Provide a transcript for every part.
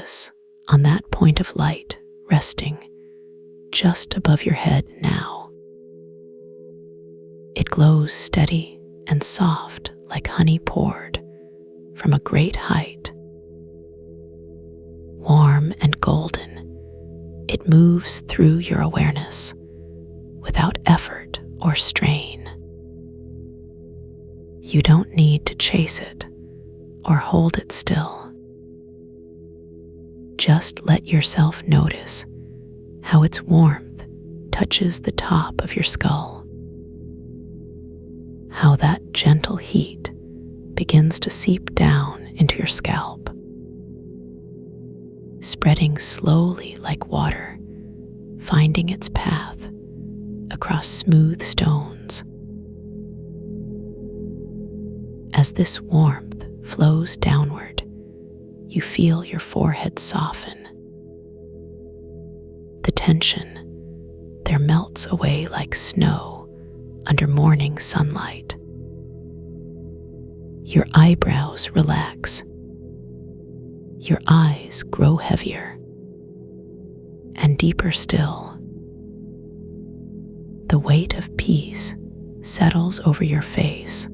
focus on that point of light resting just above your head now. It glows steady and soft like honey poured from a great height. Warm and golden, it moves through your awareness without effort or strain. You don't need to chase it or hold it still. Just let yourself notice how its warmth touches the top of your skull, how that gentle heat begins to seep down into your scalp, spreading slowly like water, finding its path across smooth stones. As this warmth flows downward, you feel your forehead soften. The tension there melts away like snow under morning sunlight. Your eyebrows relax. Your eyes grow heavier and deeper still. The weight of peace settles over your face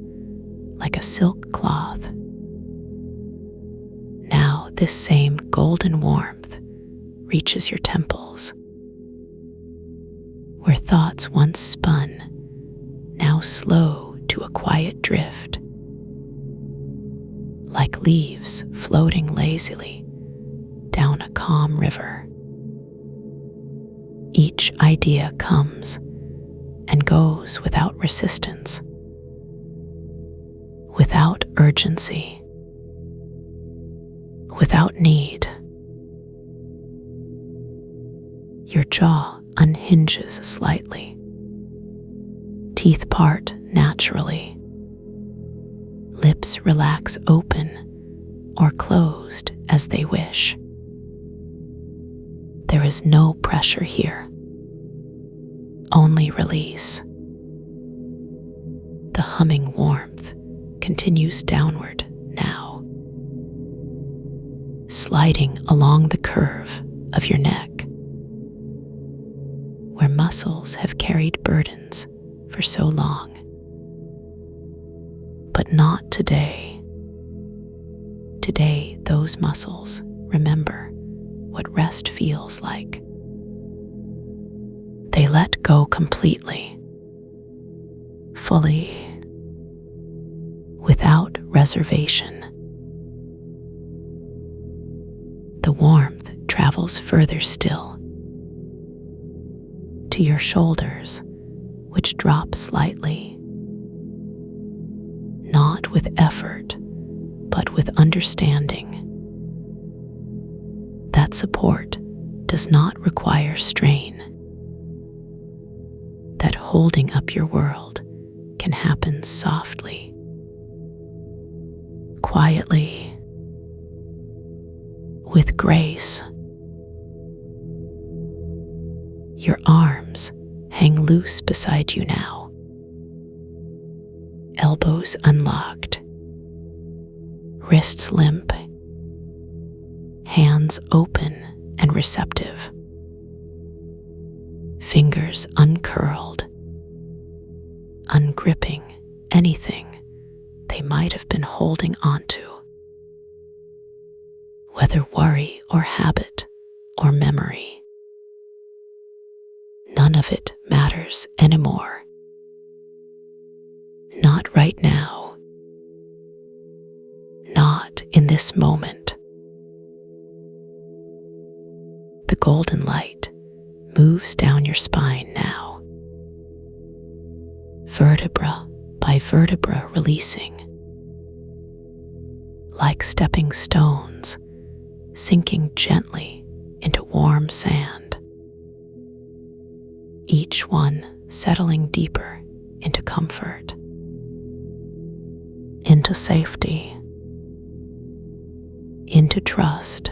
like a silk cloth. Now this same golden warmth reaches your temples. Where thoughts once spun, now slow to a quiet drift. Like leaves floating lazily down a calm river. Each idea comes and goes without resistance, without urgency, without need. Your jaw unhinges slightly. Teeth part naturally. Lips relax open or closed as they wish. There is no pressure here, only release. The humming warmth continues downward now, sliding along the curve of your neck, where muscles have carried burdens for so long. But not today. Today, those muscles remember what rest feels like. They let go completely, fully, without reservation. The warmth travels further still, to your shoulders, which drop slightly, not with effort, but with understanding. That support does not require strain. That holding up your world can happen softly, quietly, with grace. Your arms hang loose beside you now, elbows unlocked, wrists limp, hands open and receptive, fingers uncurled, ungripping anything they might have been holding onto. Whether worry or habit or memory, none of it matters anymore. Not right now. Not in this moment. The golden light moves down your spine now, vertebra by vertebra releasing, like stepping stones sinking gently into warm sand, each one settling deeper into comfort, into safety, into trust.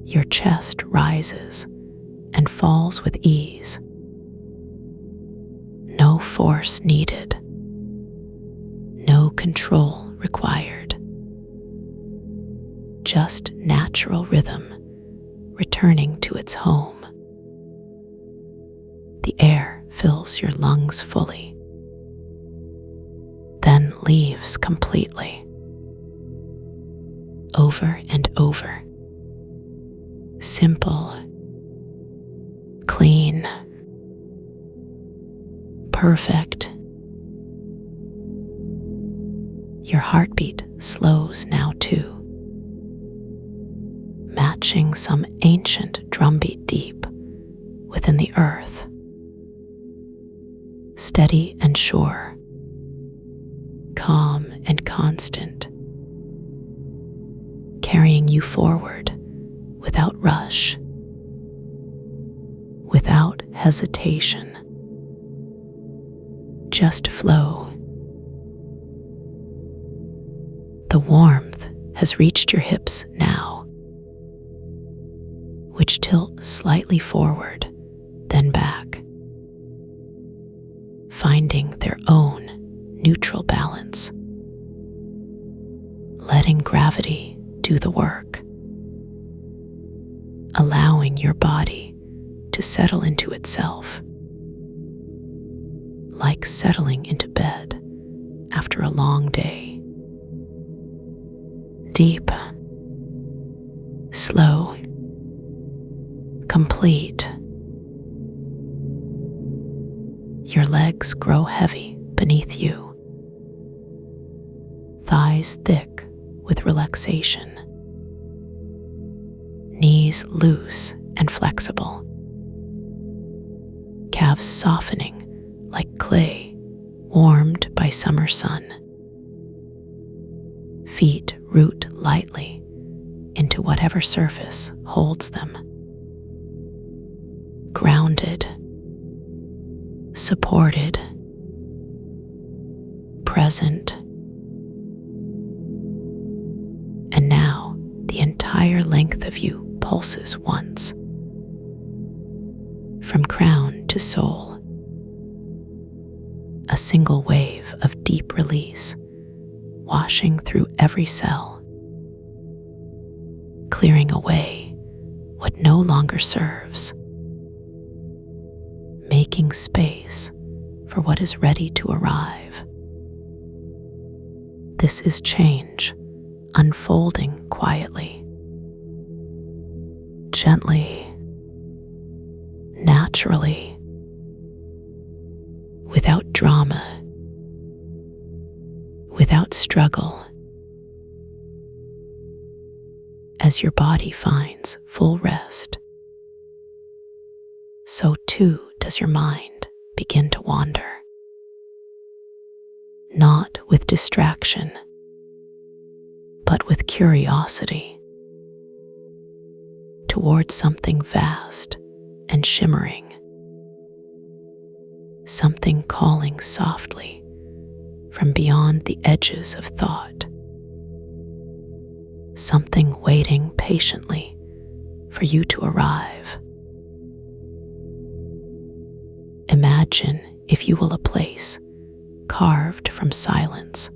Your chest rises and falls with ease. No force needed. No control required. just natural rhythm returning to its home. The air fills your lungs fully, then leaves completely. Over and over. Simple, clean, perfect. Your heartbeat slows now too, matching some ancient drumbeat deep within the earth. Steady and sure, calm and constant, carrying you forward without rush, without hesitation. Just flow. The warmth has reached your hips now, which tilt slightly forward, then back, finding their own neutral balance, letting gravity do the work, allowing your body to settle into itself, like settling into bed after a long day. Deep, slow, complete. Your legs grow heavy beneath you, thighs thick with relaxation, knees loose and flexible, calves softening like clay warmed by summer sun. Feet root lightly into whatever surface holds them. Grounded, supported, present. And now the entire length of you pulses once, from crown to sole. A single wave of deep release, washing through every cell, clearing away what no longer serves, making space for what is ready to arrive. This is change unfolding quietly, gently, naturally, without drama, without struggle. As your body finds full rest, so too does your mind begin to wander. Not with distraction, but with curiosity, towards something vast and shimmering, something calling softly from beyond the edges of thought, something waiting patiently for you to arrive. Imagine, if you will, a place carved from silence,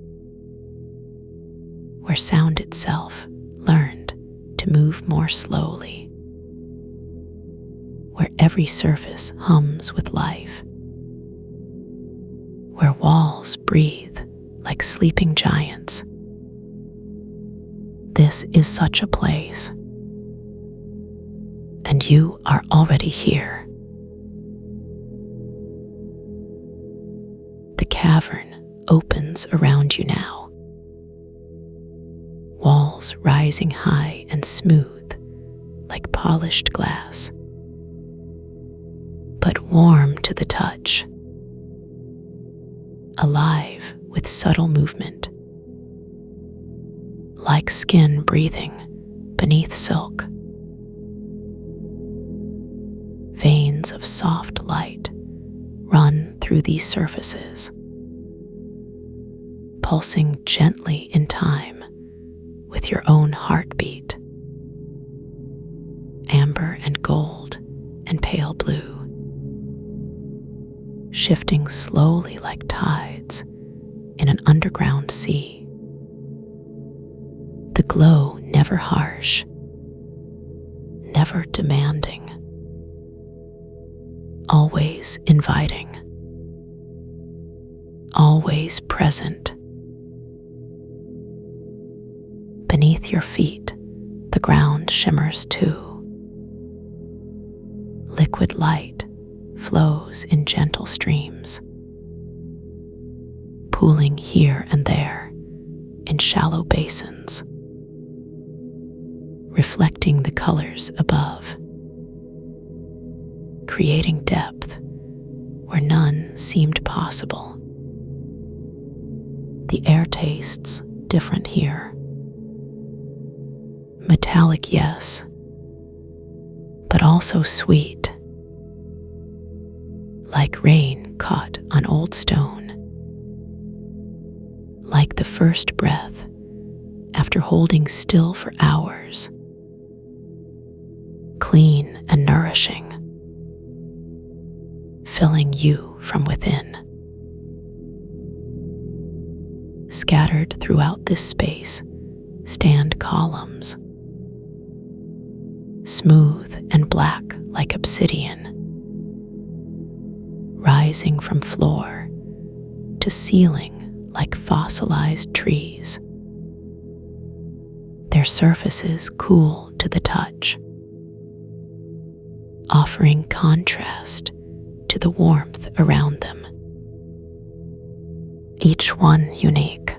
where sound itself learned to move more slowly, where every surface hums with life, where walls breathe like sleeping giants. This is such a place, and you are already here. The cavern opens around you now, walls rising high and smooth like polished glass, but warm to the touch, alive with subtle movement, like skin breathing beneath silk. Veins of soft light run through these surfaces, pulsing gently in time with your own heartbeat. Amber and gold and pale blue, shifting slowly like tides in an underground sea. The glow never harsh, never demanding, always inviting, always present. Beneath your feet, the ground shimmers too. Liquid light flows in gentle streams, pooling here and there in shallow basins, reflecting the colors above, creating depth where none seemed possible. The air tastes different here. Metallic, yes, but also sweet, like rain caught on old stone, like the first breath after holding still for hours, clean and nourishing, filling you from within. Scattered throughout this space stand columns, smooth and black like obsidian, rising from floor to ceiling like fossilized trees. Their surfaces cool to the touch, offering contrast to the warmth around them. Each one unique,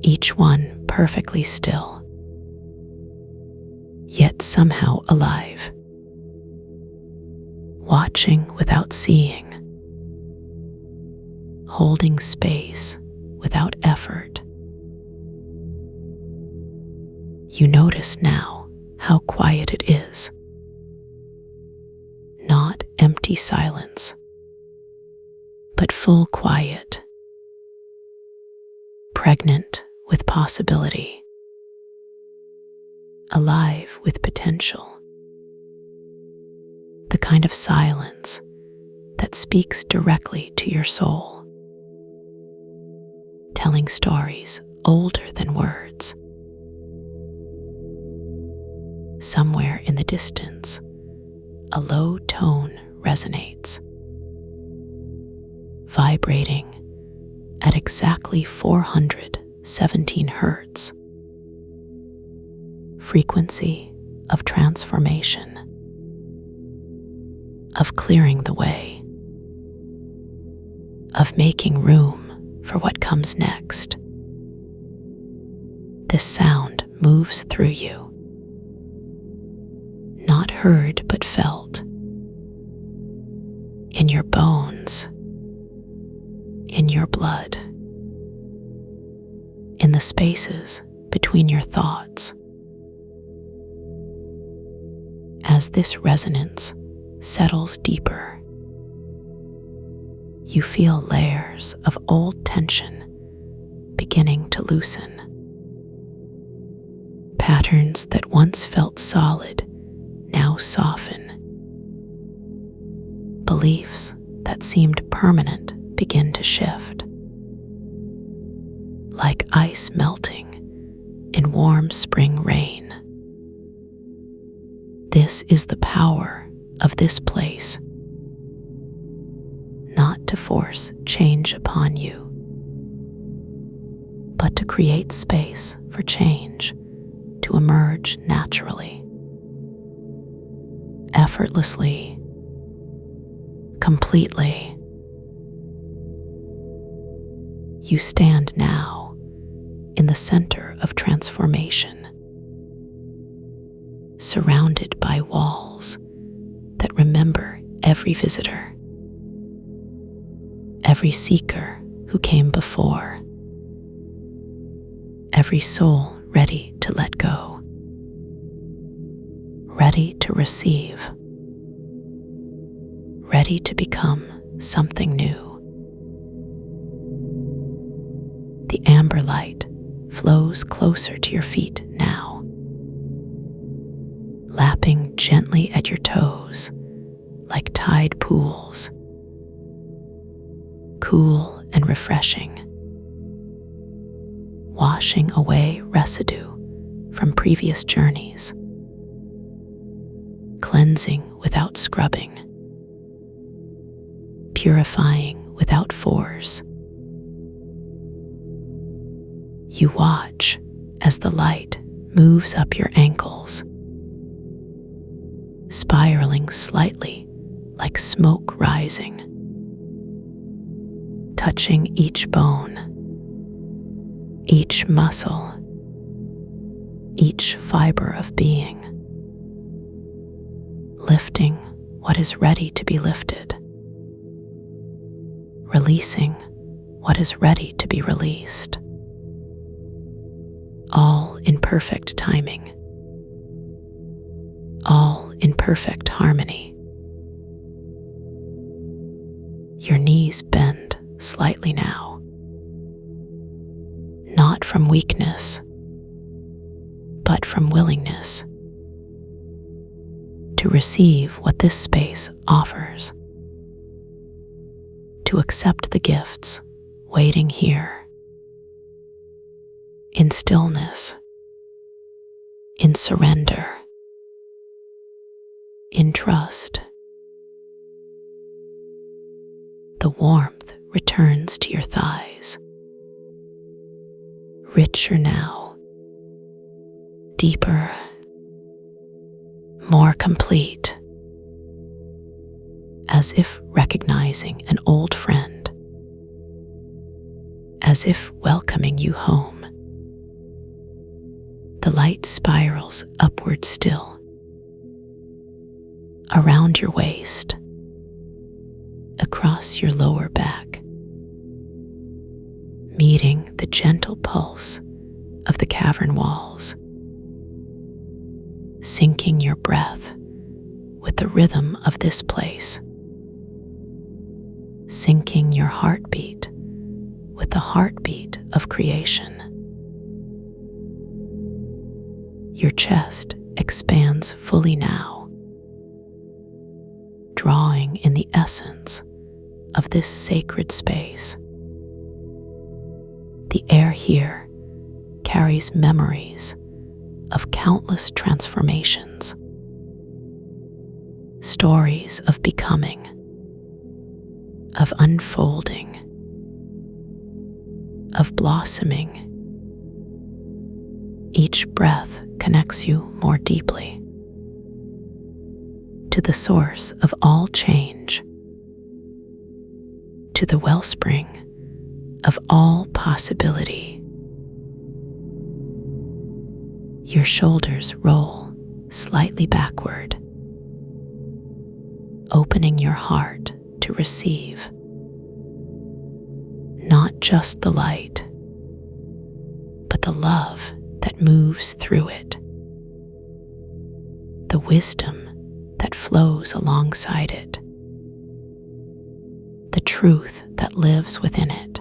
each one perfectly still, yet somehow alive, watching without seeing, holding space without effort. You notice now how quiet it is. Not empty silence, but full quiet, pregnant with possibility, alive with potential. The kind of silence that speaks directly to your soul, telling stories older than words. Somewhere in the distance, a low tone resonates, vibrating at exactly 417 Hertz, frequency of transformation, of clearing the way, of making room for what comes next. This sound moves through you, not heard but felt, in your bones, in your blood, in the spaces between your thoughts. As this resonance settles deeper, you feel layers of old tension beginning to loosen. Patterns that once felt solid now soften. Beliefs that seemed permanent begin to shift, like ice melting in warm spring rain. This is the power of this place, not to force change upon you, but to create space for change to emerge naturally, effortlessly, completely. You stand now in the center of transformation, surrounded by walls that remember every visitor, every seeker who came before, every soul ready to let go, ready to receive, ready to become something new. The amber light flows closer to your feet now, lapping gently at your toes like tide pools, cool and refreshing, washing away residue from previous journeys, cleansing without scrubbing, purifying without force. You watch as the light moves up your ankles, spiraling slightly like smoke rising, touching each bone, each muscle, each fiber of being, lifting what is ready to be lifted, releasing what is ready to be released, all in perfect timing, all in perfect harmony. Your knees bend slightly now, not from weakness, but from willingness to receive what this space offers, to accept the gifts waiting here, in stillness, in surrender, in trust. The warmth returns to your thighs, richer now, deeper, more complete, as if recognizing an old friend, as if welcoming you home. The light spirals upward still, around your waist, across your lower back, meeting the gentle pulse of the cavern walls, syncing your breath with the rhythm of this place, syncing your heartbeat with the heartbeat of creation. Your chest expands fully now, drawing in the essence of this sacred space. The air here carries memories of countless transformations, stories of becoming, of unfolding, of blossoming. Each breath connects you more deeply to the source of all change, to the wellspring of all possibility. Your shoulders roll slightly backward, opening your heart to receive not just the light, but the love that moves through it, the wisdom that flows alongside it, the truth that lives within it.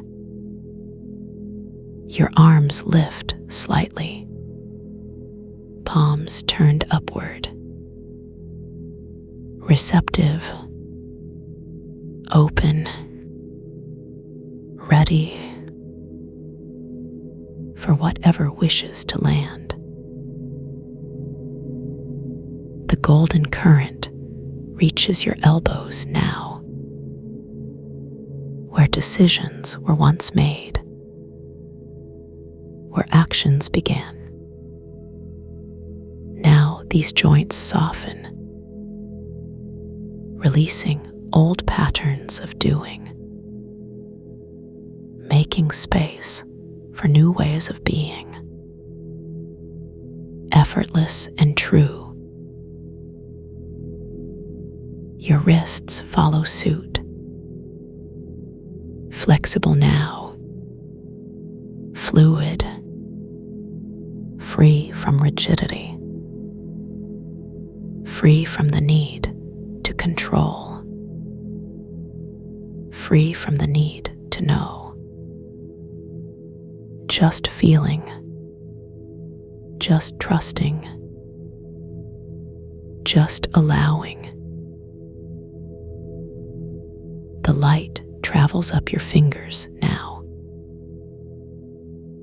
Your arms lift slightly, palms turned upward, receptive, open, ready for whatever wishes to land. The golden current reaches your elbows now, where decisions were once made, where actions began. Now these joints soften, releasing old patterns of doing, making space for new ways of being, effortless and true. Your wrists follow suit, flexible now, fluid, free from rigidity, free from the need to control, free from the need to know. Just feeling, just trusting, just allowing. The light travels up your fingers now,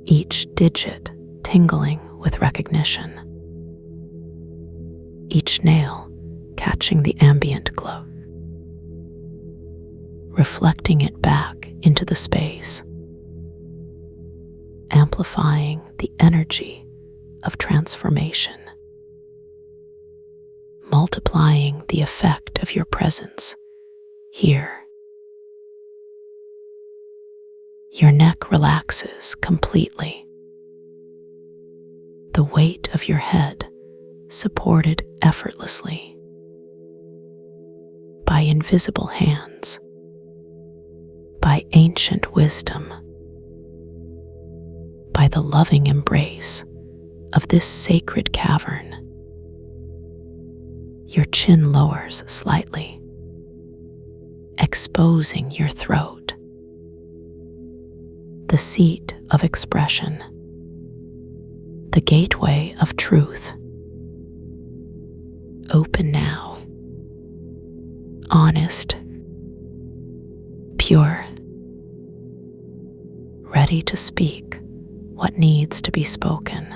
each digit tingling with recognition, each nail catching the ambient glow, reflecting it back into the space, amplifying the energy of transformation, multiplying the effect of your presence here. Your neck relaxes completely. The weight of your head supported effortlessly by invisible hands, by ancient wisdom, by the loving embrace of this sacred cavern. Your chin lowers slightly, exposing your throat, the seat of expression, the gateway of truth. Open now, honest, pure, ready to speak what needs to be spoken.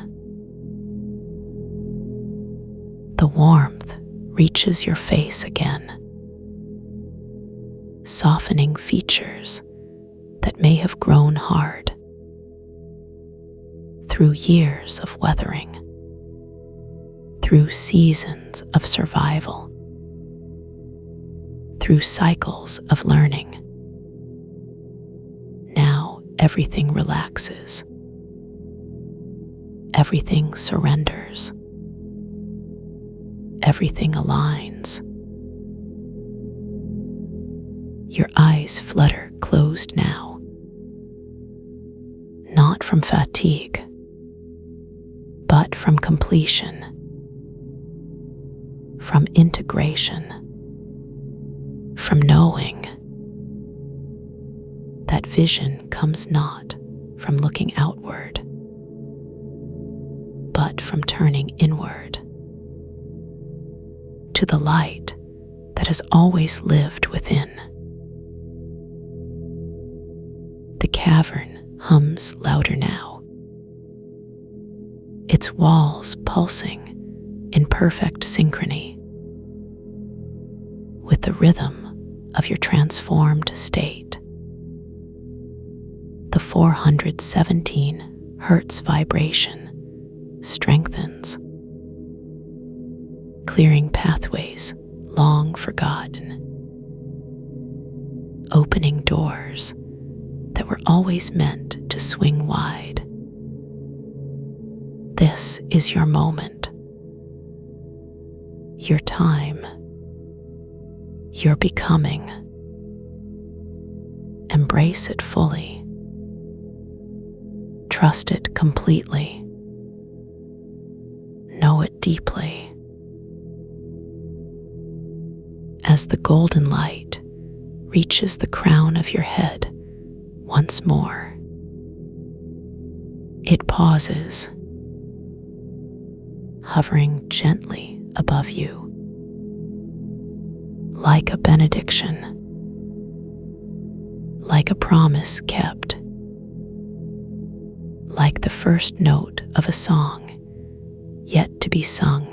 The warmth reaches your face again, softening features that may have grown hard through years of weathering, through seasons of survival, through cycles of learning. Now everything relaxes, everything surrenders, everything aligns. Your eyes flutter closed now, not from fatigue, but from completion, from integration, from knowing that vision comes not from looking outward, but from turning inward to the light that has always lived within. The cavern hums louder now, its walls pulsing in perfect synchrony with the rhythm of your transformed state. The 417 Hertz vibration strengthens, clearing pathways long forgotten, opening doors that were always meant to swing wide. This is your moment, your time, your becoming. Embrace it fully. Trust it completely. Know it deeply. As the golden light reaches the crown of your head once more, it pauses, hovering gently above you, like a benediction, like a promise kept, like the first note of a song yet to be sung.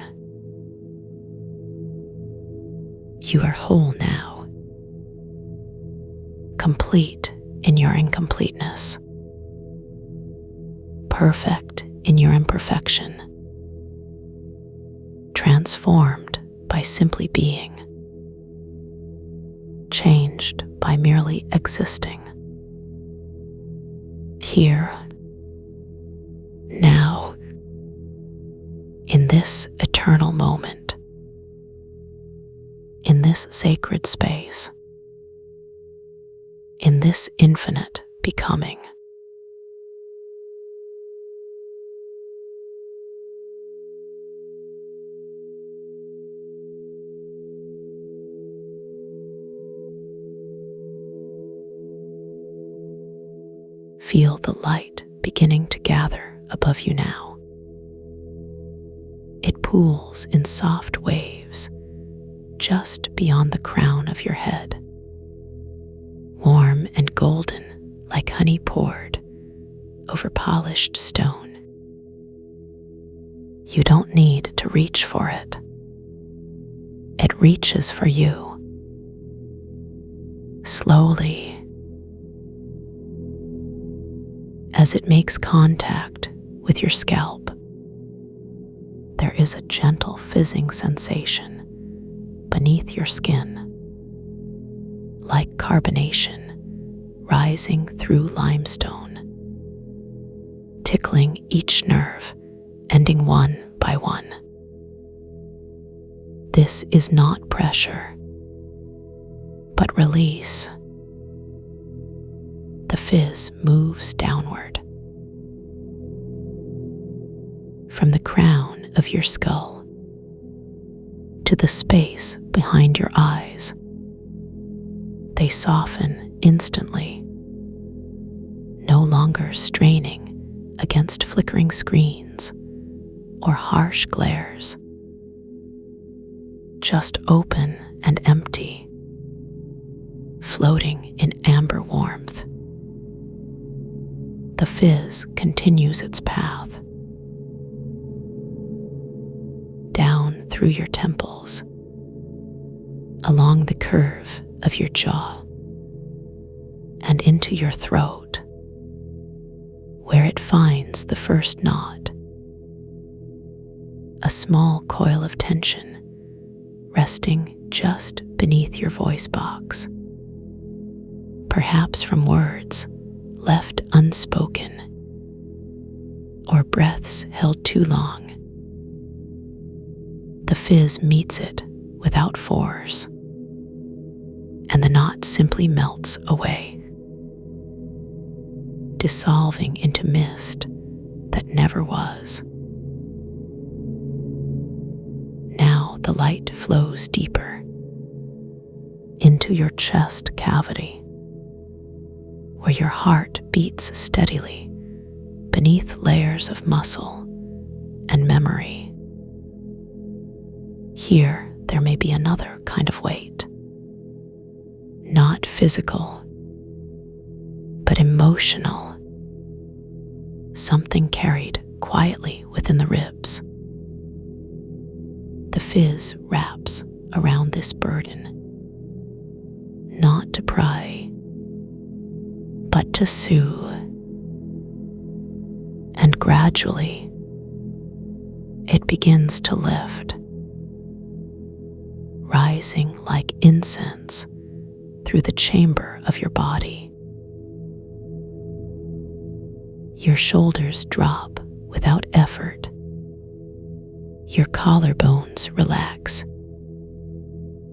You are whole now, complete in your incompleteness, perfect in your imperfection, transformed by simply being, changed by merely existing. Here, now, in this eternal moment, in this sacred space, in this infinite becoming. Feel the light beginning to gather above you now. It pools in soft waves just beyond the crown of your head, warm and golden like honey poured over polished stone. You don't need to reach for it. It reaches for you. Slowly, as it makes contact with your scalp, there is a gentle fizzing sensation beneath your skin, like carbonation rising through limestone, tickling each nerve, ending one by one. This is not pressure, but release. The fizz moves downward from the crown of your skull to the space behind your eyes. They soften instantly, no longer straining against flickering screens or harsh glares, just open and empty, floating in amber warmth. The fizz continues its path down through your temples, along the curve of your jaw, and into your throat, where it finds the first knot, a small coil of tension resting just beneath your voice box, perhaps from words left unspoken or breaths held too long. The fizz meets it without force, and the knot simply melts away, dissolving into mist that never was. Now the light flows deeper into your chest cavity, where your heart beats steadily beneath layers of muscle and memory. Here, there may be another kind of weight, not physical, but emotional, something carried quietly within the ribs. The fizz wraps around this burden, not to pry, but to soothe. And gradually, it begins to lift, rising like incense through the chamber of your body. Your shoulders drop without effort. Your collarbones relax.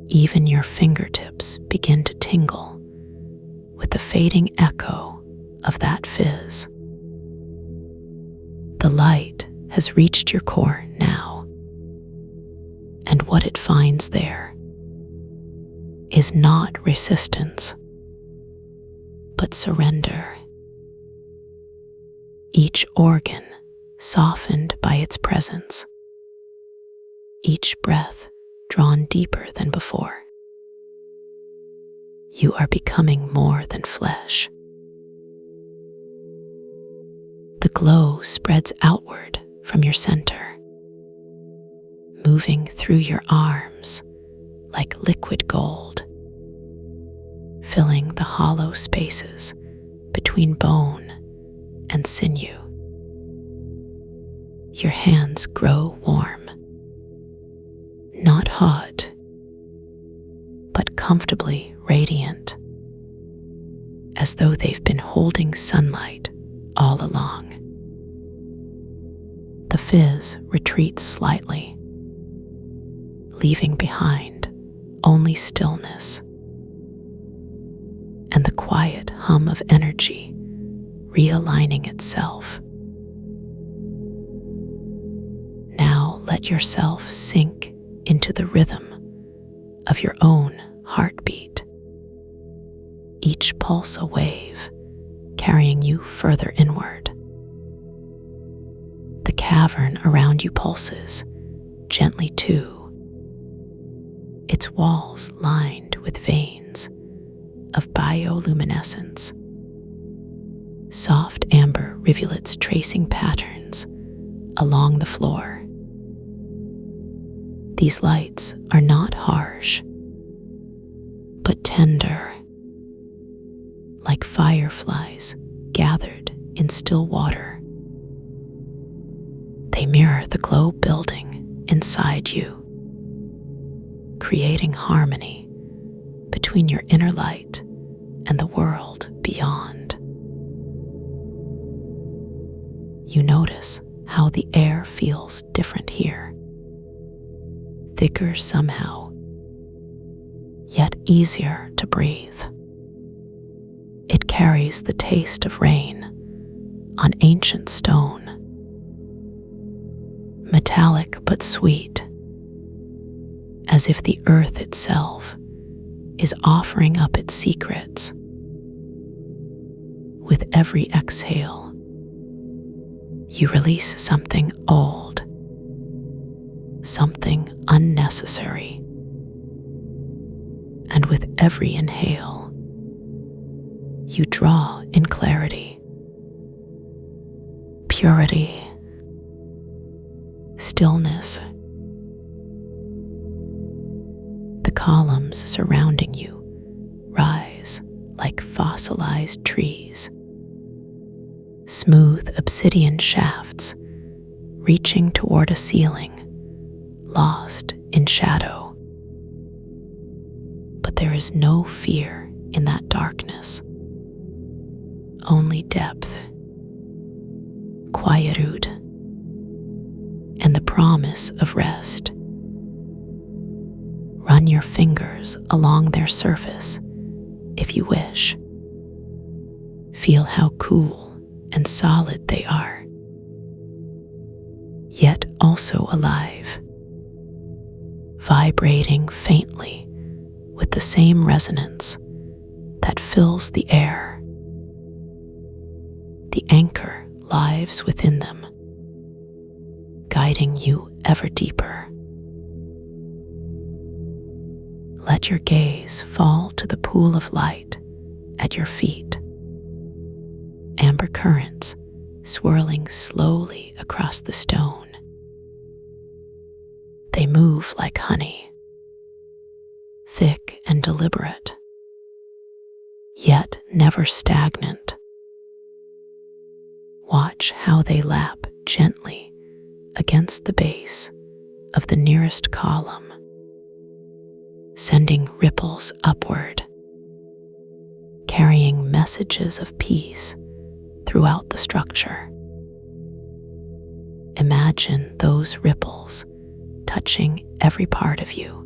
Even your fingertips begin to tingle with the fading echo of that fizz. The light has reached your core now, and what it finds there is not resistance, but surrender. Each organ softened by its presence, each breath drawn deeper than before. You are becoming more than flesh. The glow spreads outward from your center, moving through your arms like liquid gold, filling the hollow spaces between bone and sinew. Your hands grow warm, not hot, but comfortably radiant, as though they've been holding sunlight all along. The fizz retreats slightly, leaving behind only stillness and the quiet hum of energy realigning itself. Now let yourself sink into the rhythm of your own heartbeat, each pulse a wave carrying you further inward. The cavern around you pulses gently too, its walls lined with veins of bioluminescence, soft amber rivulets tracing patterns along the floor. These lights are not harsh, but tender, like fireflies gathered in still water. They mirror the glow building inside you, creating harmony between your inner light and the world beyond. You notice how the air feels different here, thicker somehow, yet easier to breathe. It carries the taste of rain on ancient stone, metallic but sweet, as if the earth itself is offering up its secrets. With every exhale, you release something old, something unnecessary. And with every inhale, you draw in clarity, purity, stillness. The columns surrounding you rise like fossilized trees, smooth obsidian shafts reaching toward a ceiling lost in shadow. But there is no fear in that darkness, only depth, quietude, and the promise of rest. Run your fingers along their surface if you wish. Feel how cool and solid they are, yet also alive, vibrating faintly with the same resonance that fills the air. The anchor lives within them, guiding you ever deeper. Let your gaze fall to the pool of light at your feet. Amber currents swirling slowly across the stone. They move like honey, thick and deliberate, yet never stagnant. Watch how they lap gently against the base of the nearest column, sending ripples upward, carrying messages of peace throughout the structure. Imagine those ripples touching every part of you,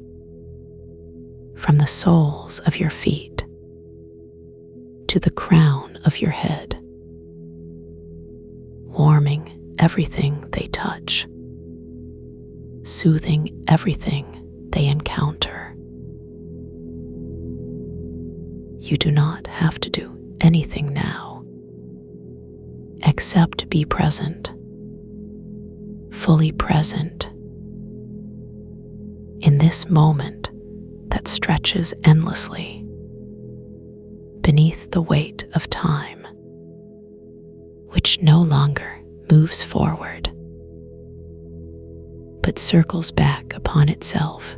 from the soles of your feet to the crown of your head, warming everything they touch, soothing everything they encounter. You do not have to do anything now, except be present, fully present, in this moment that stretches endlessly beneath the weight of time, which no longer moves forward, but circles back upon itself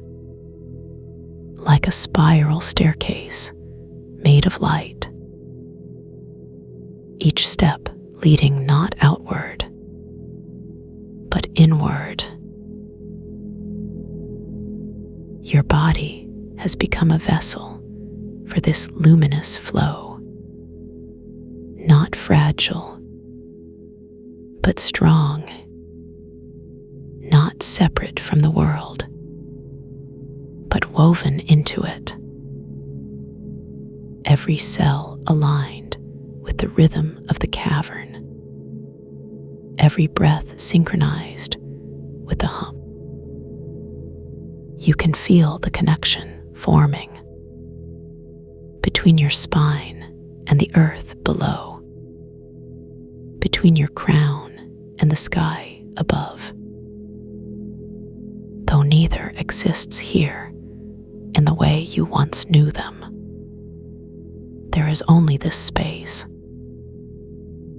like a spiral staircase made of light, each step leading not outward, but inward. Your body has become a vessel for this luminous flow, not fragile, but strong, not separate from the world, but woven into it. Every cell aligned with the rhythm of the cavern, every breath synchronized with the hum. You can feel the connection forming between your spine and the earth below, between your crown and the sky above. Though neither exists here in the way you once knew them, there is only this space,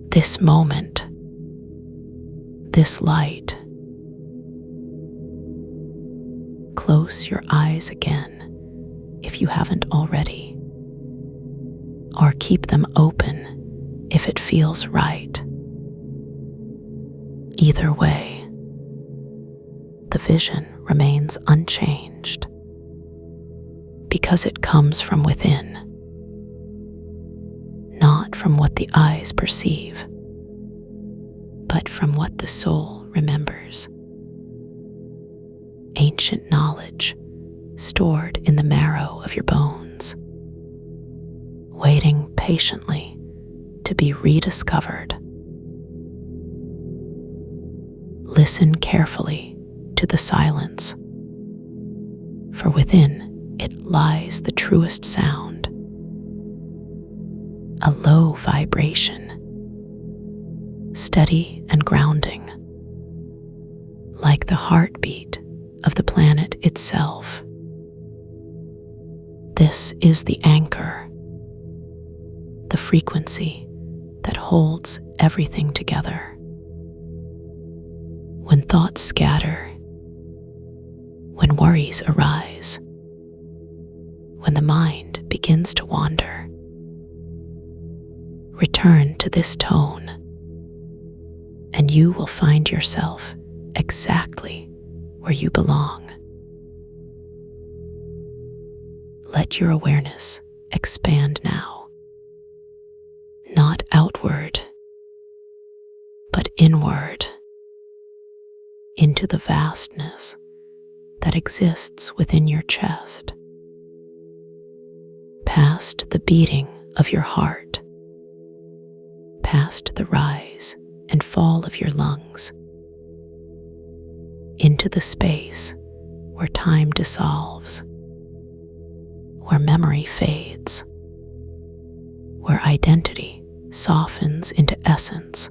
this moment, this light. close your eyes again if you haven't already, or keep them open if it feels right. Either way, the vision remains unchanged because it comes from within, not from what the eyes perceive, but from what the soul remembers. Ancient knowledge stored in the marrow of your bones, waiting patiently to be rediscovered. Listen carefully to the silence, for within it lies the truest sound, a low vibration, steady and grounding, like the heartbeat of the planet itself. This is the anchor, the frequency that holds everything together. When thoughts scatter, when worries arise, when the mind begins to wander, return to this tone, and you will find yourself exactly where you belong. Let your awareness expand now, not outward, but inward, into the vastness that exists within your chest, past the beating of your heart, past the rise and fall of your lungs, into the space where time dissolves, where memory fades, where identity softens into essence.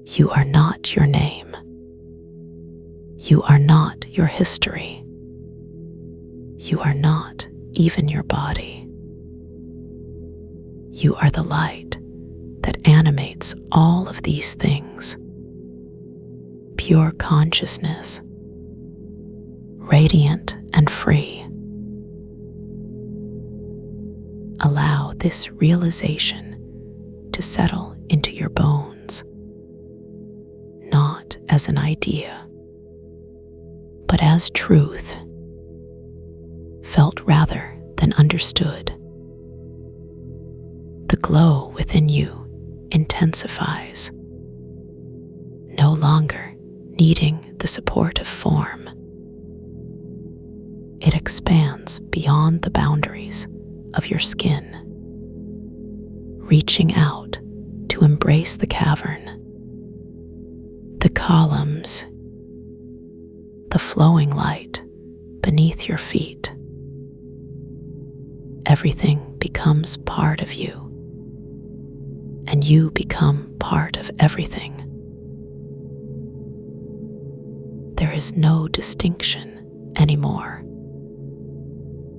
You are not your name. You are not your history. You are not even your body. You are the light that animates all of these things. Pure consciousness, radiant and free. Allow this realization to settle into your bones, not as an idea, but as truth, felt rather than understood. The glow within you intensifies, no longer needing the support of form. It expands beyond the boundaries of your skin, reaching out to embrace the cavern, the columns, the flowing light beneath your feet. Everything becomes part of you, and you become part of everything. There is no distinction anymore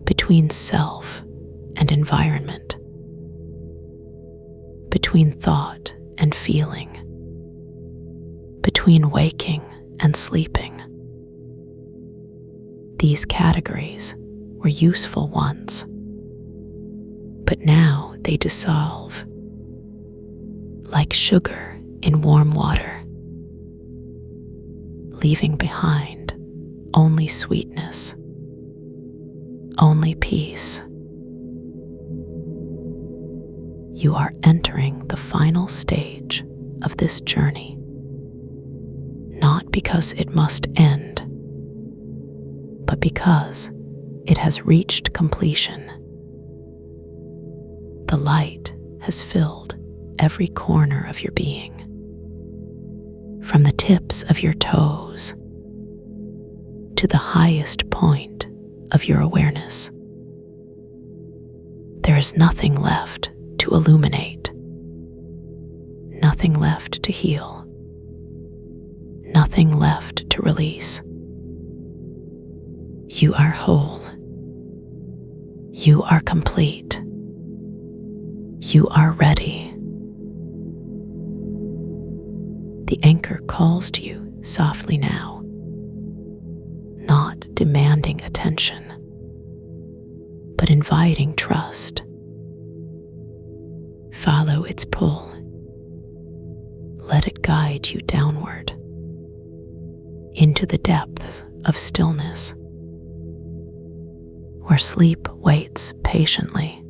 between self and environment, between thought and feeling, between waking and sleeping. These categories were useful once, but now they dissolve like sugar in warm water, leaving behind only sweetness, only peace. You are entering the final stage of this journey, not because it must end, but because it has reached completion. The light has filled every corner of your being, from the tips of your toes to the highest point of your awareness. There is nothing left to illuminate, nothing left to heal, nothing left to release. You are whole. You are complete. You are ready. The anchor calls to you softly now, demanding attention, but inviting trust. Follow its pull. Let it guide you downward into the depth of stillness, where sleep waits patiently,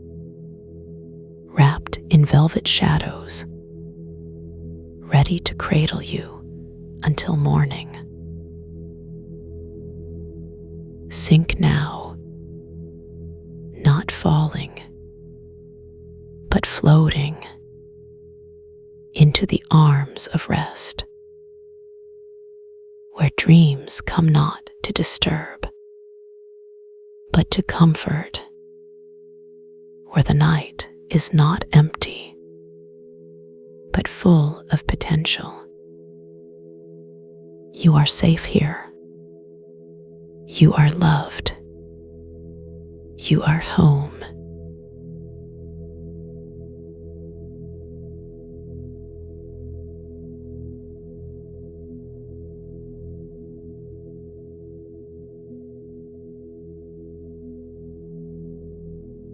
wrapped in velvet shadows, ready to cradle you until morning. Sink now, not falling, but floating into the arms of rest, where dreams come not to disturb, but to comfort, where the night is not empty, but full of potential. You are safe here. You are loved. You are home.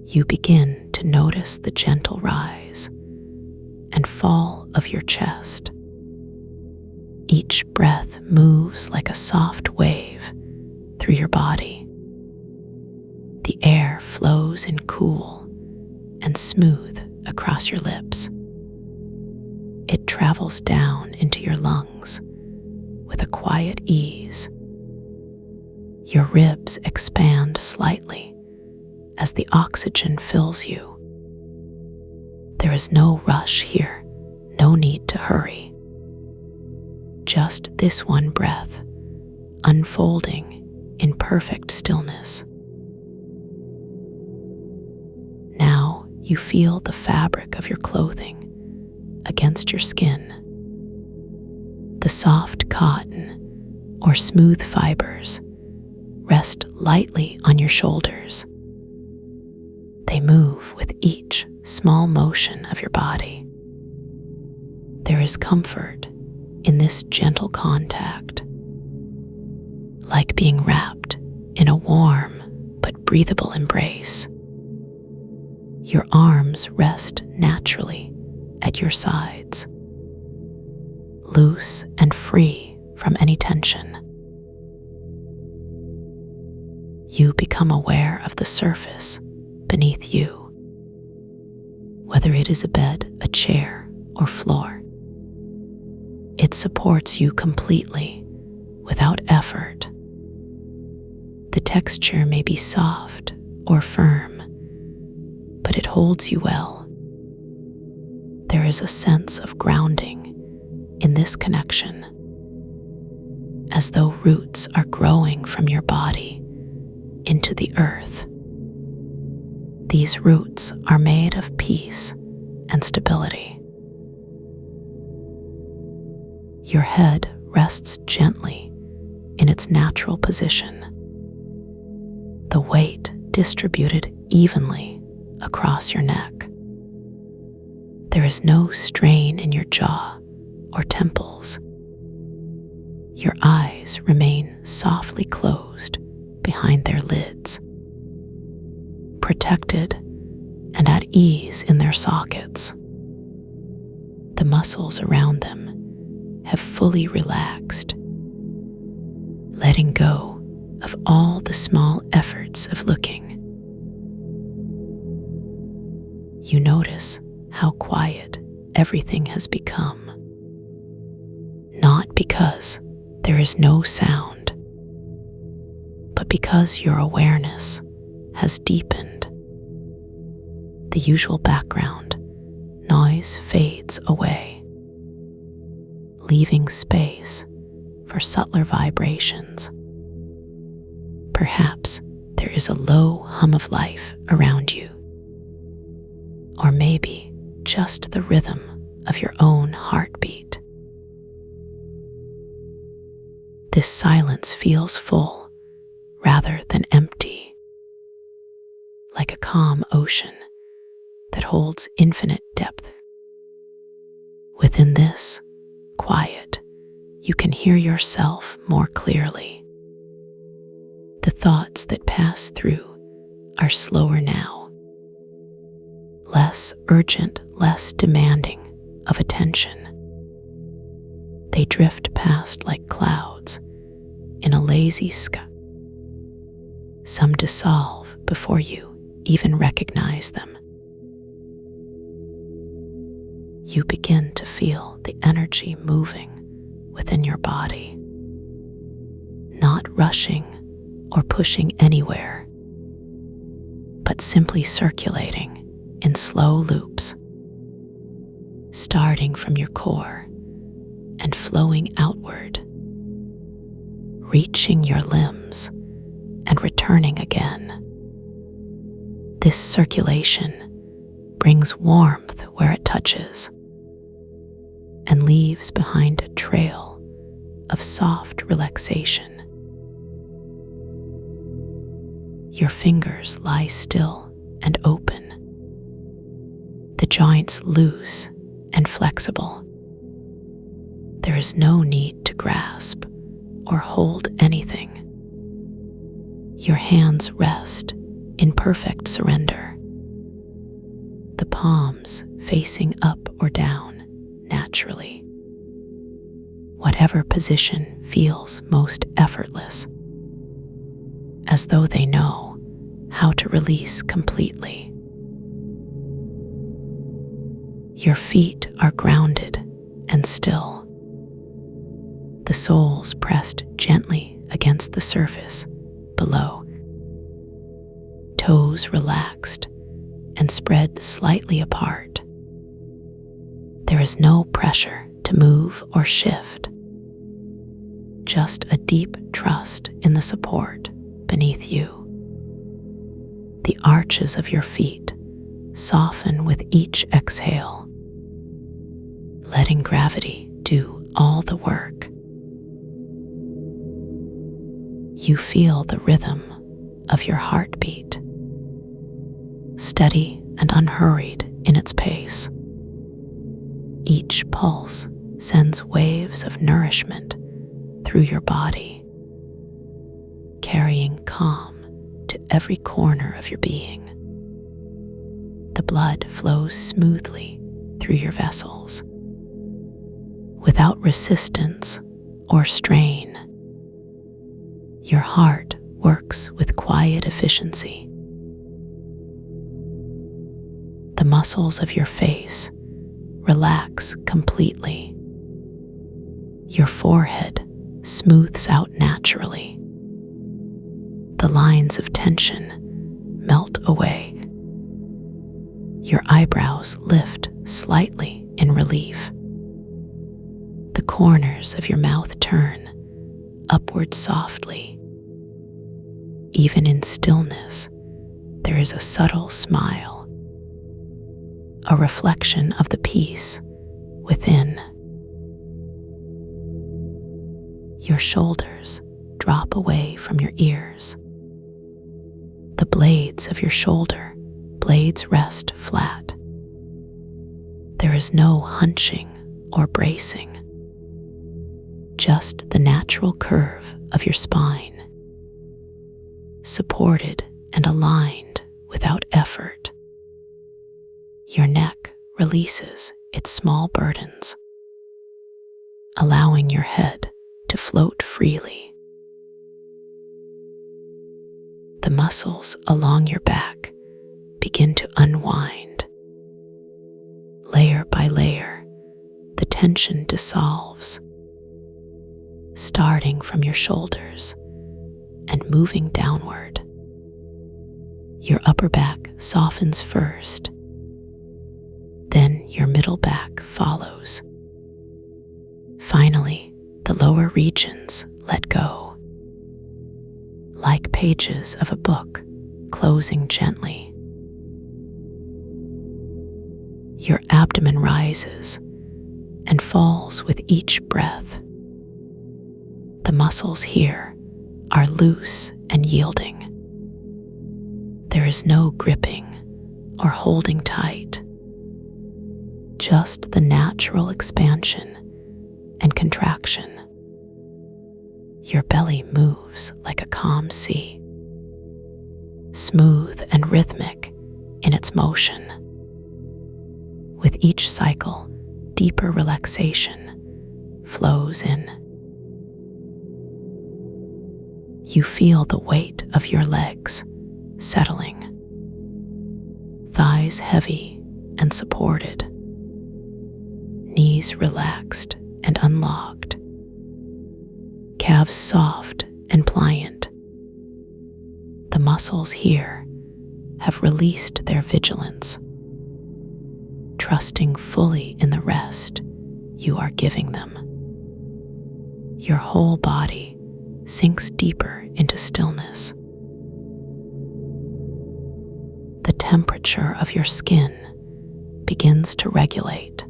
You begin to notice the gentle rise and fall of your chest. Each breath moves like a soft wave through your body. The air flows in cool and smooth across your lips. It travels down into your lungs with a quiet ease. Your ribs expand slightly as the oxygen fills you. There is no rush here, no need to hurry. Just this one breath, unfolding in perfect stillness. Now you feel the fabric of your clothing against your skin. The soft cotton or smooth fibers rest lightly on your shoulders. They move with each small motion of your body. There is comfort in this gentle contact, like being wrapped in a warm but breathable embrace. Your arms rest naturally at your sides, loose and free from any tension. You become aware of the surface beneath you, whether it is a bed, a chair, or floor. It supports you completely, without effort. The texture may be soft or firm, but it holds you well. There is a sense of grounding in this connection, as though roots are growing from your body into the earth. These roots are made of peace and stability. Your head rests gently in its natural position, the weight distributed evenly across your neck. There is no strain in your jaw or temples. Your eyes remain softly closed behind their lids, protected and at ease in their sockets. The muscles around them have fully relaxed, letting go of all the small efforts of looking. You notice how quiet everything has become, not because there is no sound, but because your awareness has deepened. The usual background noise fades away, leaving space for subtler vibrations. Perhaps there is a low hum of life around you, or maybe just the rhythm of your own heartbeat. This silence feels full rather than empty, like a calm ocean that holds infinite depth. Within this quiet, you can hear yourself more clearly. The thoughts that pass through are slower now, less urgent, less demanding of attention. They drift past like clouds in a lazy sky. Some dissolve before you even recognize them. You begin to feel the energy moving within your body, not rushing or pushing anywhere, but simply circulating in slow loops, starting from your core and flowing outward, reaching your limbs and returning again. This circulation brings warmth where it touches and leaves behind a trail of soft relaxation. Your fingers lie still and open, the joints loose and flexible. There is no need to grasp or hold anything. Your hands rest in perfect surrender, the palms facing up or down naturally. Whatever position feels most effortless, as though they know how to release completely. Your feet are grounded and still, the soles pressed gently against the surface below, toes relaxed and spread slightly apart. There is no pressure to move or shift, just a deep trust in the support beneath you. The arches of your feet soften with each exhale, letting gravity do all the work. You feel the rhythm of your heartbeat, steady and unhurried in its pace. Each pulse sends waves of nourishment through your body, carrying calm to every corner of your being. The blood flows smoothly through your vessels, without resistance or strain. Your heart works with quiet efficiency. The muscles of your face relax completely. Your forehead smooths out naturally. The lines of tension melt away. Your eyebrows lift slightly in relief. The corners of your mouth turn upward softly. Even in stillness, there is a subtle smile, a reflection of the peace within. Your shoulders drop away from your ears. The blades of your shoulder blades rest flat. There is no hunching or bracing, just the natural curve of your spine, supported and aligned without effort. Your neck releases its small burdens, allowing your head to float freely. The muscles along your back begin to unwind. Layer by layer, the tension dissolves, starting from your shoulders and moving downward. Your upper back softens first, then your middle back follows. Finally, the lower regions let go, like pages of a book closing gently. Your abdomen rises and falls with each breath. The muscles here are loose and yielding. There is no gripping or holding tight, just the natural expansion and contraction. Your belly moves like a calm sea, smooth and rhythmic in its motion. With each cycle, deeper relaxation flows in. You feel the weight of your legs settling, thighs heavy and supported, knees relaxed and unlocked, calves soft and pliant. The muscles here have released their vigilance, trusting fully in the rest you are giving them. Your whole body sinks deeper into stillness. The temperature of your skin begins to regulate.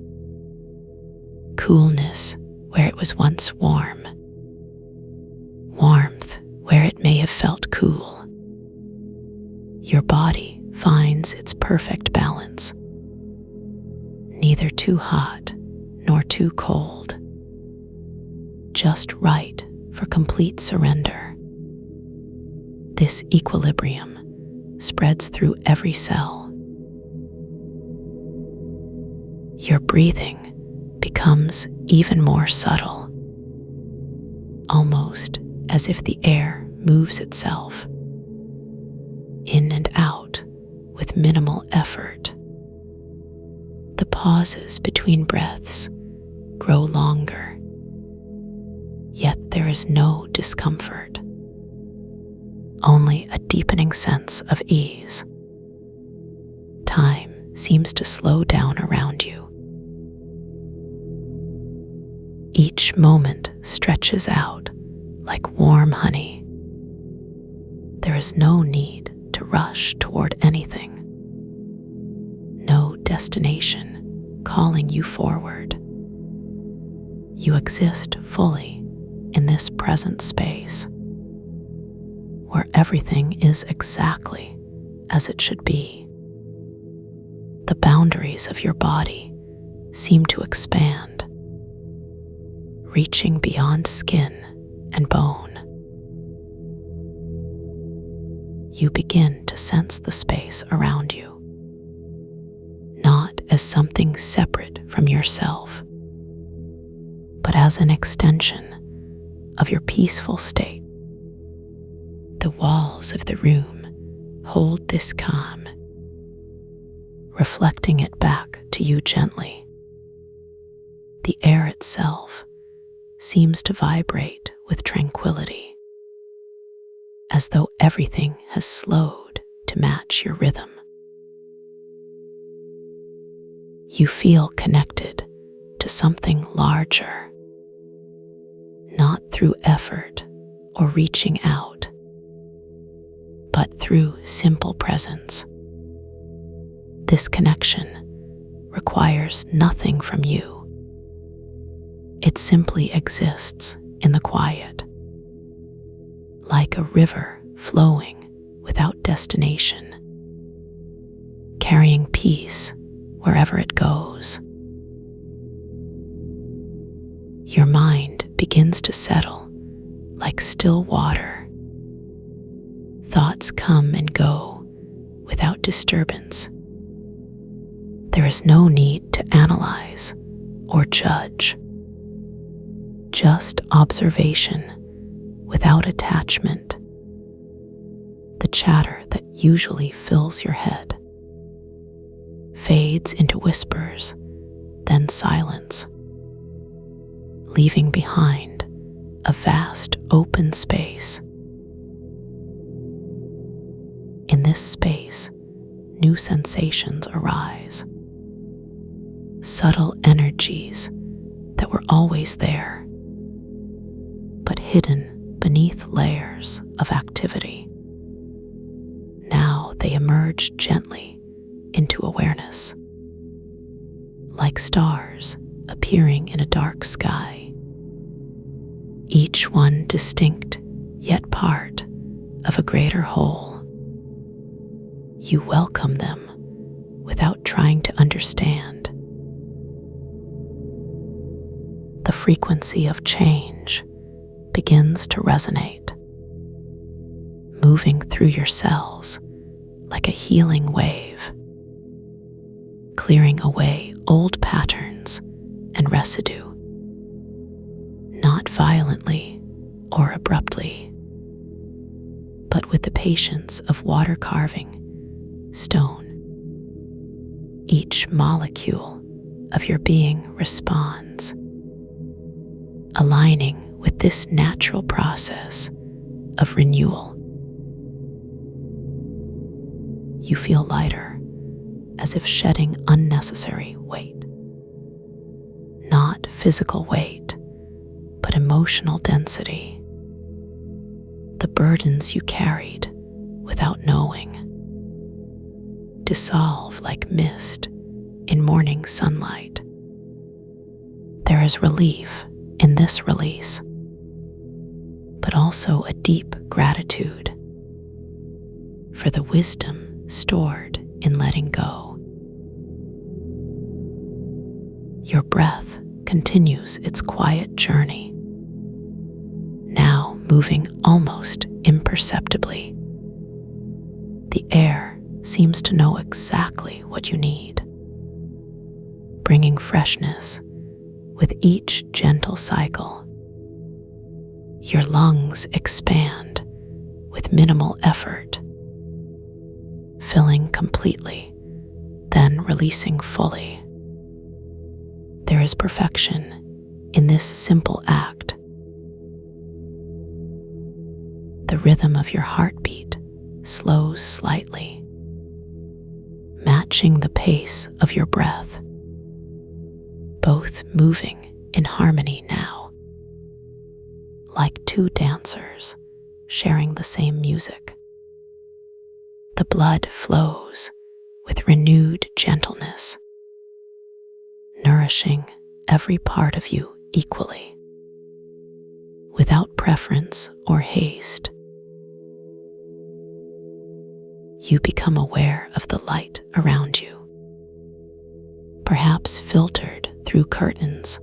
Coolness where it was once warm. Warmth where it may have felt cool. Your body finds its perfect balance. Neither too hot nor too cold. Just right for complete surrender. This equilibrium spreads through every cell. Your breathing becomes even more subtle, almost as if the air moves itself, in and out with minimal effort. The pauses between breaths grow longer, yet there is no discomfort, only a deepening sense of ease. Time seems to slow down around you. Each moment stretches out like warm honey. There is no need to rush toward anything. No destination calling you forward. You exist fully in this present space, where everything is exactly as it should be. The boundaries of your body seem to expand, reaching beyond skin and bone. You begin to sense the space around you, not as something separate from yourself, but as an extension of your peaceful state. The walls of the room hold this calm, reflecting it back to you gently. The air itself seems to vibrate with tranquility, as though everything has slowed to match your rhythm. You feel connected to something larger, not through effort or reaching out, but through simple presence. This connection requires nothing from you. It simply exists in the quiet, like a river flowing without destination, carrying peace wherever it goes. Your mind begins to settle like still water. Thoughts come and go without disturbance. There is no need to analyze or judge. Just observation without attachment. The chatter that usually fills your head fades into whispers, then silence, leaving behind a vast open space. In this space, new sensations arise, subtle energies that were always there, but hidden beneath layers of activity. Now they emerge gently into awareness, like stars appearing in a dark sky, each one distinct yet part of a greater whole. You welcome them without trying to understand. The frequency of change begins to resonate, moving through your cells like a healing wave, clearing away old patterns and residue, not violently or abruptly, but with the patience of water carving stone. Each molecule of your being responds, aligning with this natural process of renewal. You feel lighter, as if shedding unnecessary weight. Not physical weight, but emotional density. The burdens you carried without knowing dissolve like mist in morning sunlight. There is relief in this release, but also a deep gratitude for the wisdom stored in letting go. Your breath continues its quiet journey, now moving almost imperceptibly. The air seems to know exactly what you need, bringing freshness with each gentle cycle. Your lungs expand with minimal effort, filling completely, then releasing fully. There is perfection in this simple act. The rhythm of your heartbeat slows slightly, matching the pace of your breath, both moving in harmony now, like two dancers sharing the same music. The blood flows with renewed gentleness, nourishing every part of you equally, without preference or haste. You become aware of the light around you, perhaps filtered through curtains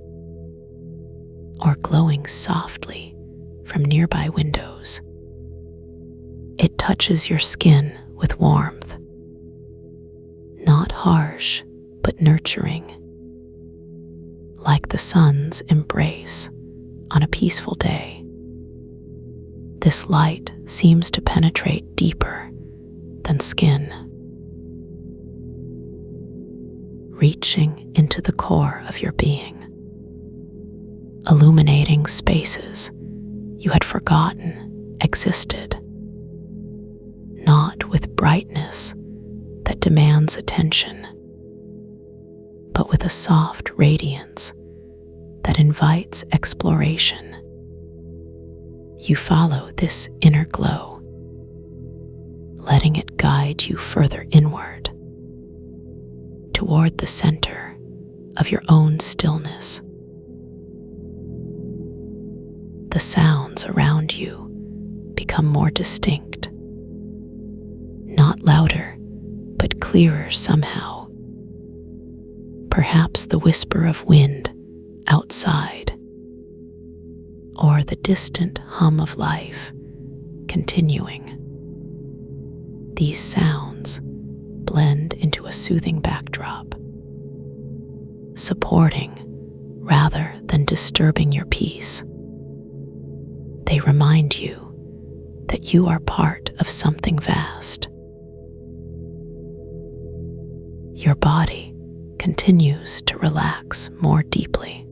or glowing softly from nearby windows. It touches your skin with warmth, not harsh but nurturing, like the sun's embrace on a peaceful day. This light seems to penetrate deeper than skin, reaching into the core of your being, illuminating spaces you had forgotten existed, not with brightness that demands attention, but with a soft radiance that invites exploration. You follow this inner glow, letting it guide you further inward, toward the center of your own stillness. The sounds around you become more distinct, not louder, but clearer somehow. Perhaps the whisper of wind outside, or the distant hum of life continuing. These sounds blend into a soothing backdrop, supporting rather than disturbing your peace. They remind you that you are part of something vast. Your body continues to relax more deeply.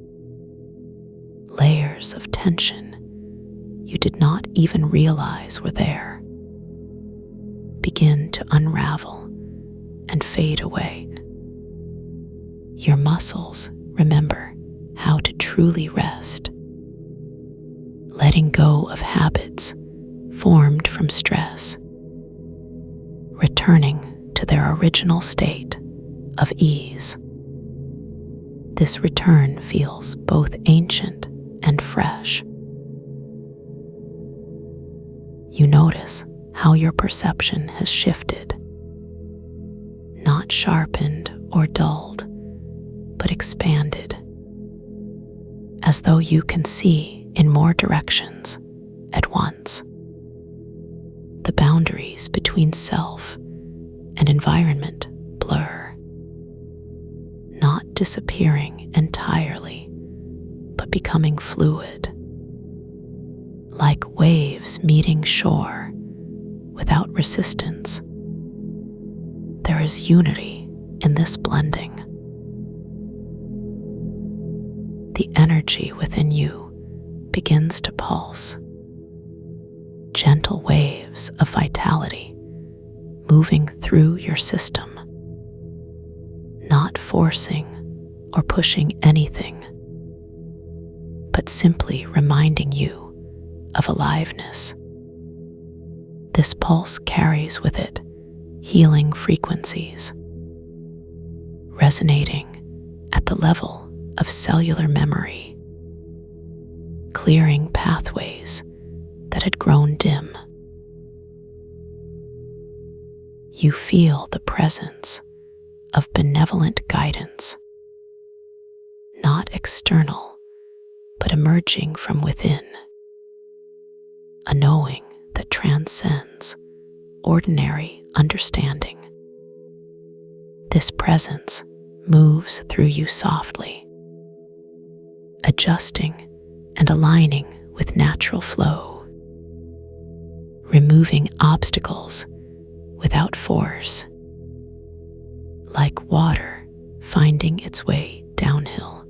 Layers of tension you did not even realize were there begin to unravel and fade away. Your muscles remember how to truly rest, letting go of habits formed from stress, returning to their original state of ease. This return feels both ancient and fresh. You notice how your perception has shifted, not sharpened or dulled, but expanded, as though you can see in more directions at once. The boundaries between self and environment blur, not disappearing entirely, but becoming fluid, like waves meeting shore without resistance. There is unity in this blending. The energy within you begins to pulse, gentle waves of vitality moving through your system, not forcing or pushing anything, but simply reminding you of aliveness. This pulse carries with it healing frequencies, resonating at the level of cellular memory, clearing pathways that had grown dim. You feel the presence of benevolent guidance, not external, but emerging from within, a knowing that transcends ordinary understanding. This presence moves through you softly, adjusting and aligning with natural flow, removing obstacles without force, like water finding its way downhill.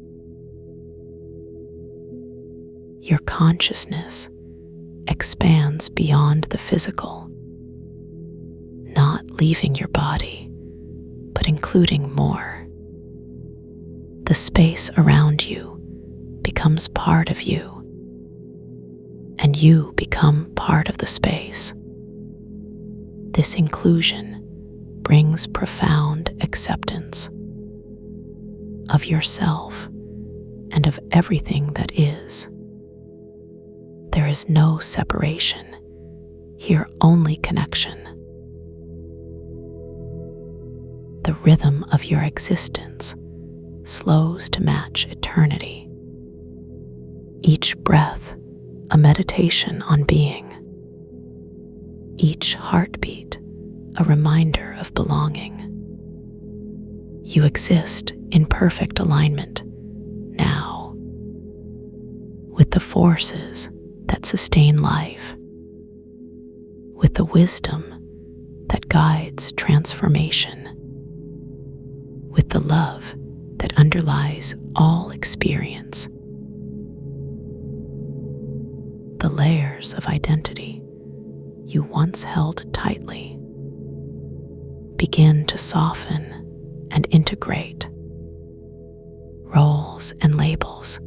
Your consciousness expands beyond the physical, not leaving your body, but including more. The space around you becomes part of you, and you become part of the space. This inclusion brings profound acceptance of yourself and of everything that is. There is no separation, here only connection. The rhythm of your existence slows to match eternity. Each breath a meditation on being. Each heartbeat a reminder of belonging. You exist in perfect alignment now with the forces that sustain life, with the wisdom that guides transformation, with the love that underlies all experience. The layers of identity you once held tightly begin to soften and integrate. Roles and labels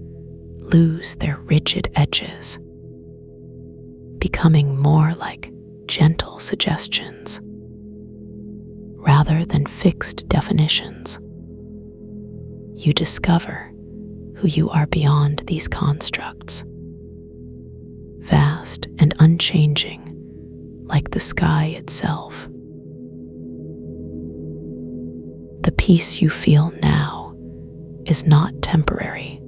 lose their rigid edges, becoming more like gentle suggestions rather than fixed definitions. You discover who you are beyond these constructs, vast and unchanging like the sky itself. The peace you feel now is not temporary,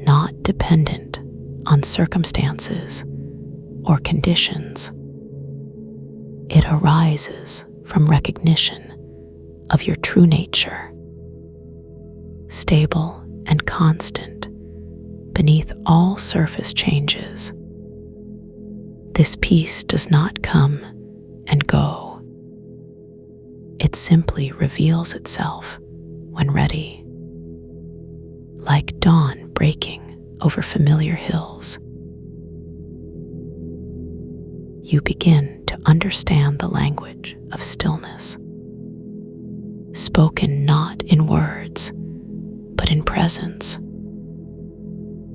not dependent on circumstances or conditions. It arises from recognition of your true nature, stable and constant beneath all surface changes. This peace does not come and go. It simply reveals itself when ready, like dawn breaking over familiar hills. You begin to understand the language of stillness, spoken not in words, but in presence.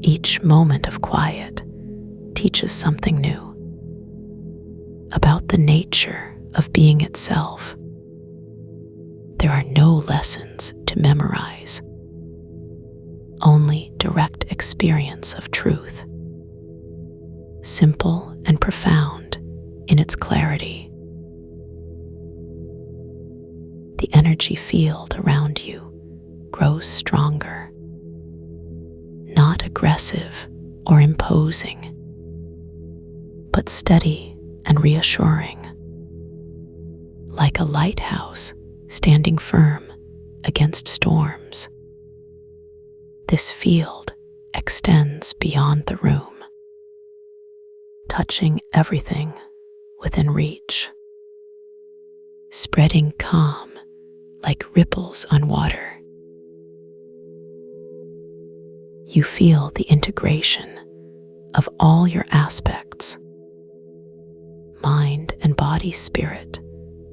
Each moment of quiet teaches something new about the nature of being itself. There are no lessons to memorize, only direct experience of truth, simple and profound in its clarity. The energy field around you grows stronger, not aggressive or imposing, but steady and reassuring, like a lighthouse standing firm against storms. This field extends beyond the room, touching everything within reach, spreading calm like ripples on water. You feel the integration of all your aspects, mind and body, spirit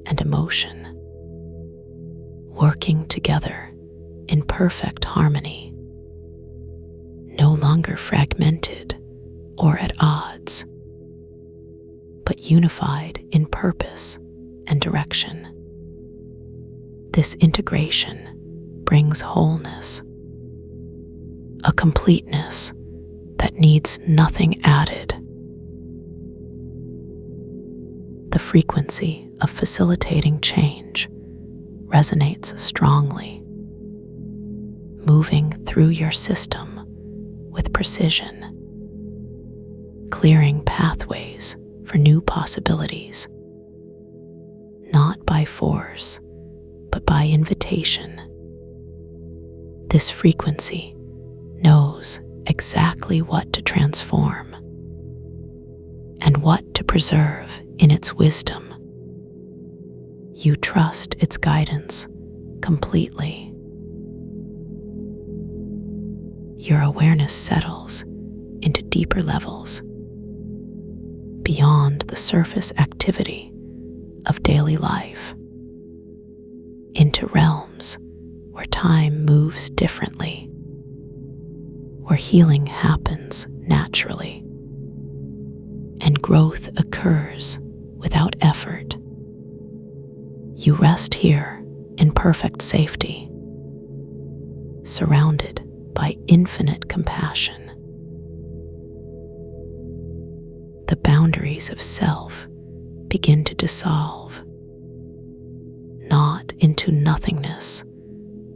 and emotion, working together in perfect harmony, no longer fragmented or at odds, but unified in purpose and direction. This integration brings wholeness, a completeness that needs nothing added. The frequency of facilitating change resonates strongly, moving through your system with precision, clearing pathways for new possibilities, not by force, but by invitation. This frequency knows exactly what to transform and what to preserve in its wisdom. You trust its guidance completely. Your awareness settles into deeper levels, beyond the surface activity of daily life, into realms where time moves differently, where healing happens naturally, and growth occurs without effort. You rest here in perfect safety, surrounded by infinite compassion. The boundaries of self begin to dissolve, not into nothingness,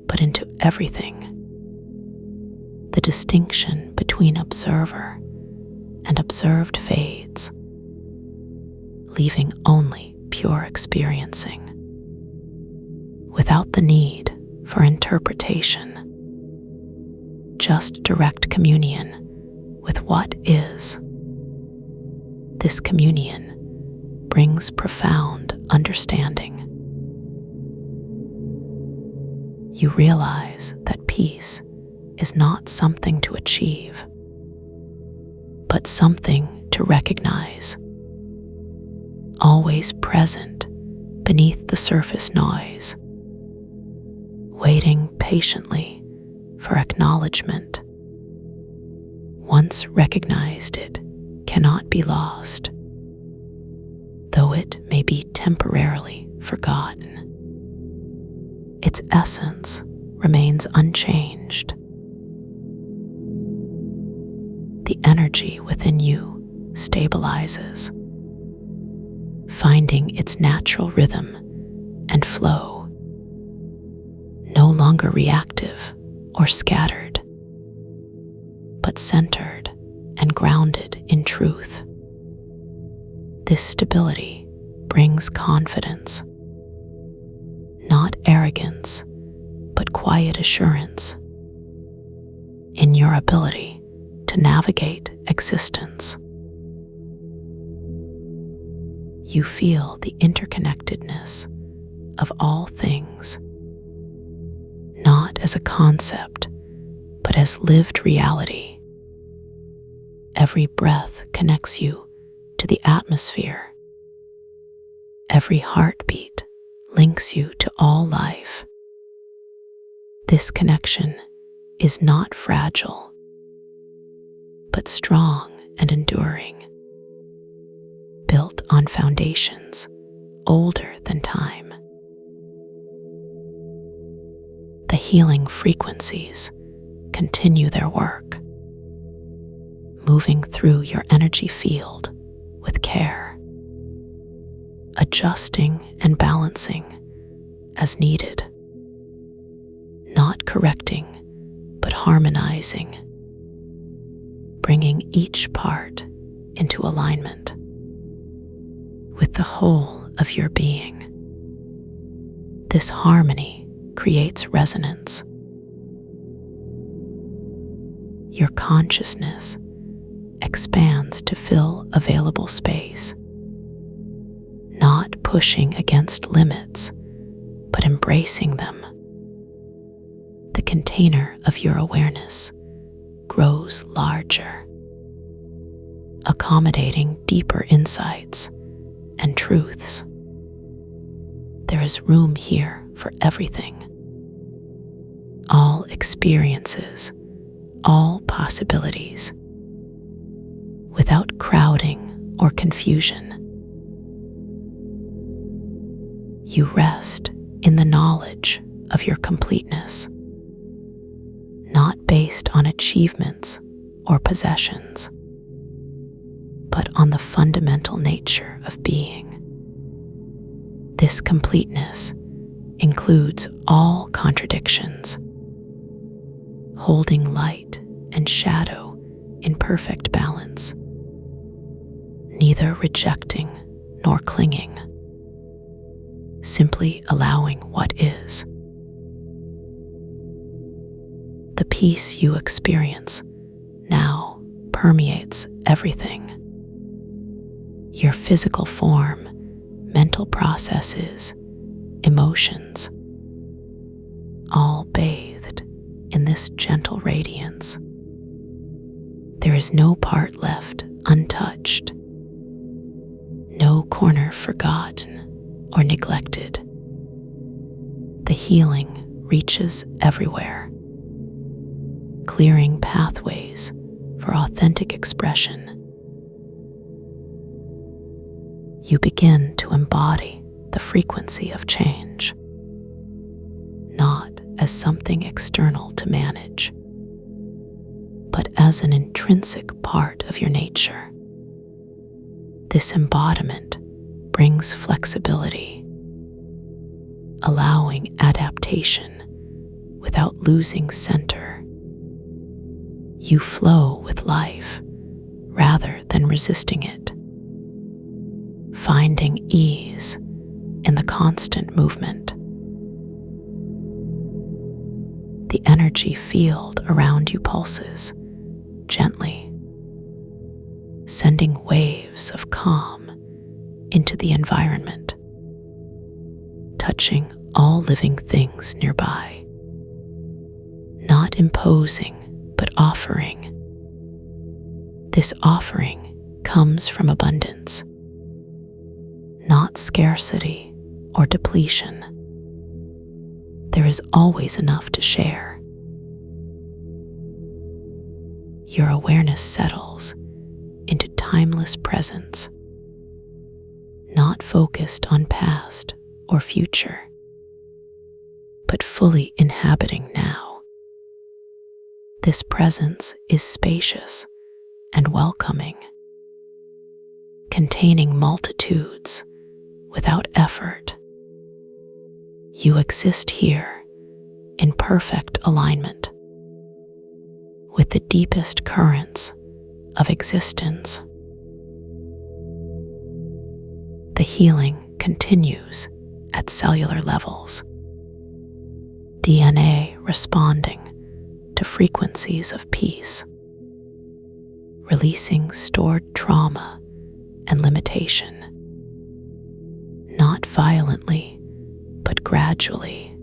but into everything. The distinction between observer and observed fades, leaving only pure experiencing, without the need for interpretation, just direct communion with what is. This communion brings profound understanding. You realize that peace is not something to achieve, but something to recognize, always present beneath the surface noise, waiting patiently for acknowledgement. Once recognized, it cannot be lost, though it may be temporarily forgotten. Its essence remains unchanged. The energy within you stabilizes, finding its natural rhythm and flow, no longer reactive or scattered, but centered and grounded in truth. This stability brings confidence, not arrogance, but quiet assurance in your ability to navigate existence. You feel the interconnectedness of all things, not as a concept, but as lived reality. Every breath connects you to the atmosphere. Every heartbeat links you to all life. This connection is not fragile, but strong and enduring, built on foundations older than time. The healing frequencies continue their work, moving through your energy field with care, adjusting and balancing as needed, not correcting, but harmonizing, bringing each part into alignment with the whole of your being. This harmony creates resonance. Your consciousness expands to fill available space, not pushing against limits, but embracing them. The container of your awareness grows larger, accommodating deeper insights and truths. There is room here for everything. All experiences, all possibilities, without crowding or confusion. You rest in the knowledge of your completeness, not based on achievements or possessions, but on the fundamental nature of being. This completeness includes all contradictions, holding light and shadow in perfect balance, neither rejecting nor clinging, simply allowing what is. The peace you experience now permeates everything. Your physical form, mental processes, emotions, all bathed in this gentle radiance. There is no part left untouched, no corner forgotten or neglected. The healing reaches everywhere, clearing pathways for authentic expression. You begin to embody the frequency of change, not as something external to manage, but as an intrinsic part of your nature. This embodiment brings flexibility, allowing adaptation without losing center. You flow with life rather than resisting it, finding ease in the constant movement. The energy field around you pulses gently, sending waves of calm into the environment, touching all living things nearby. Not imposing, but offering. This offering comes from abundance, not scarcity or depletion. There is always enough to share. Your awareness settles into timeless presence, not focused on past or future, but fully inhabiting now. This presence is spacious and welcoming, containing multitudes without effort. You exist here in perfect alignment with the deepest currents of existence. The healing continues at cellular levels, DNA responding to frequencies of peace, releasing stored trauma and limitation, not violently, but gradually,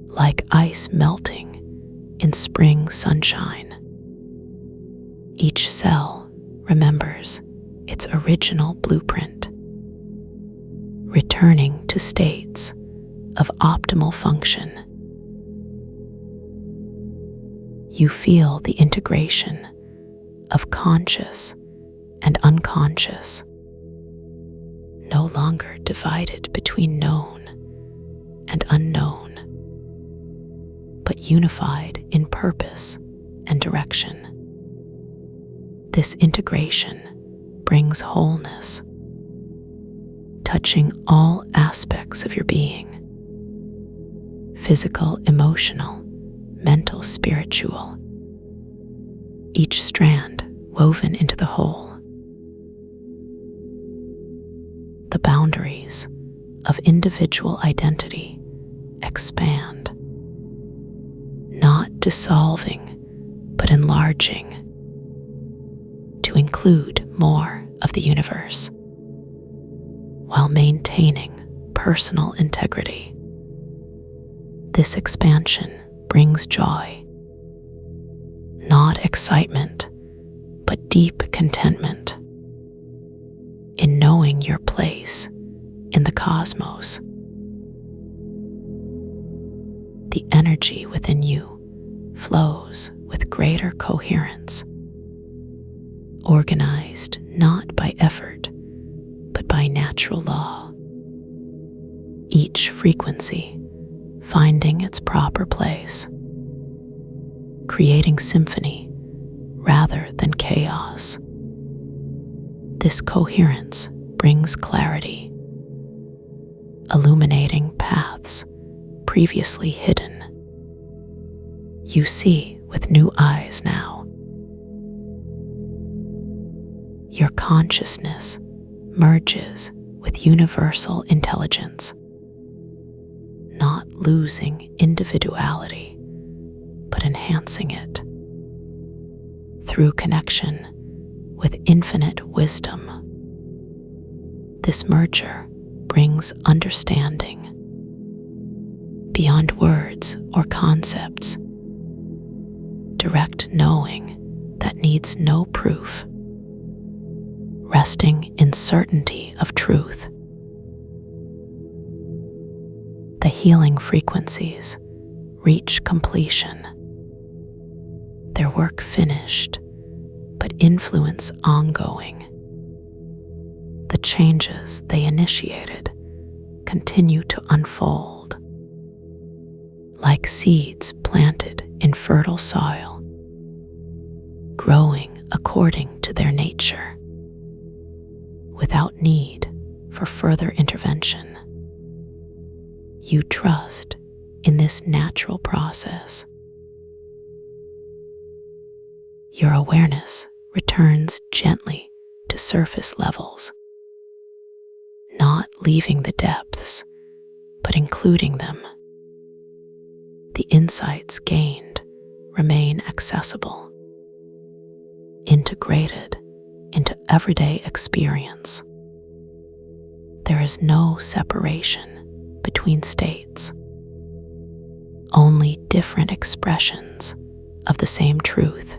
like ice melting in spring sunshine. Each cell remembers its original blueprint, returning to states of optimal function. You feel the integration of conscious and unconscious, no longer divided between known and unknown, but unified in purpose and direction. This integration brings wholeness, touching all aspects of your being: physical, emotional, mental, spiritual, each strand woven into the whole. The boundaries of individual identity expand, not dissolving, but enlarging to include more of the universe, while maintaining personal integrity. This expansion brings joy, not excitement, but deep contentment in knowing your place in the cosmos. The energy within you flows with greater coherence, organized not by effort, but by natural law. Each frequency finding its proper place, creating symphony rather than chaos. This coherence brings clarity, illuminating paths previously hidden. You see with new eyes now. Your consciousness merges with universal intelligence, not losing individuality, but enhancing it through connection with infinite wisdom. This merger brings understanding beyond words or concepts, direct knowing that needs no proof, resting in certainty of truth. The healing frequencies reach completion, their work finished, but influence ongoing. The changes they initiated continue to unfold, like seeds planted in fertile soil, growing according to their nature, without need for further intervention. You trust in this natural process. Your awareness returns gently to surface levels, not leaving the depths, but including them. The insights gained remain accessible, integrated into everyday experience. There is no separation between states, only different expressions of the same truth.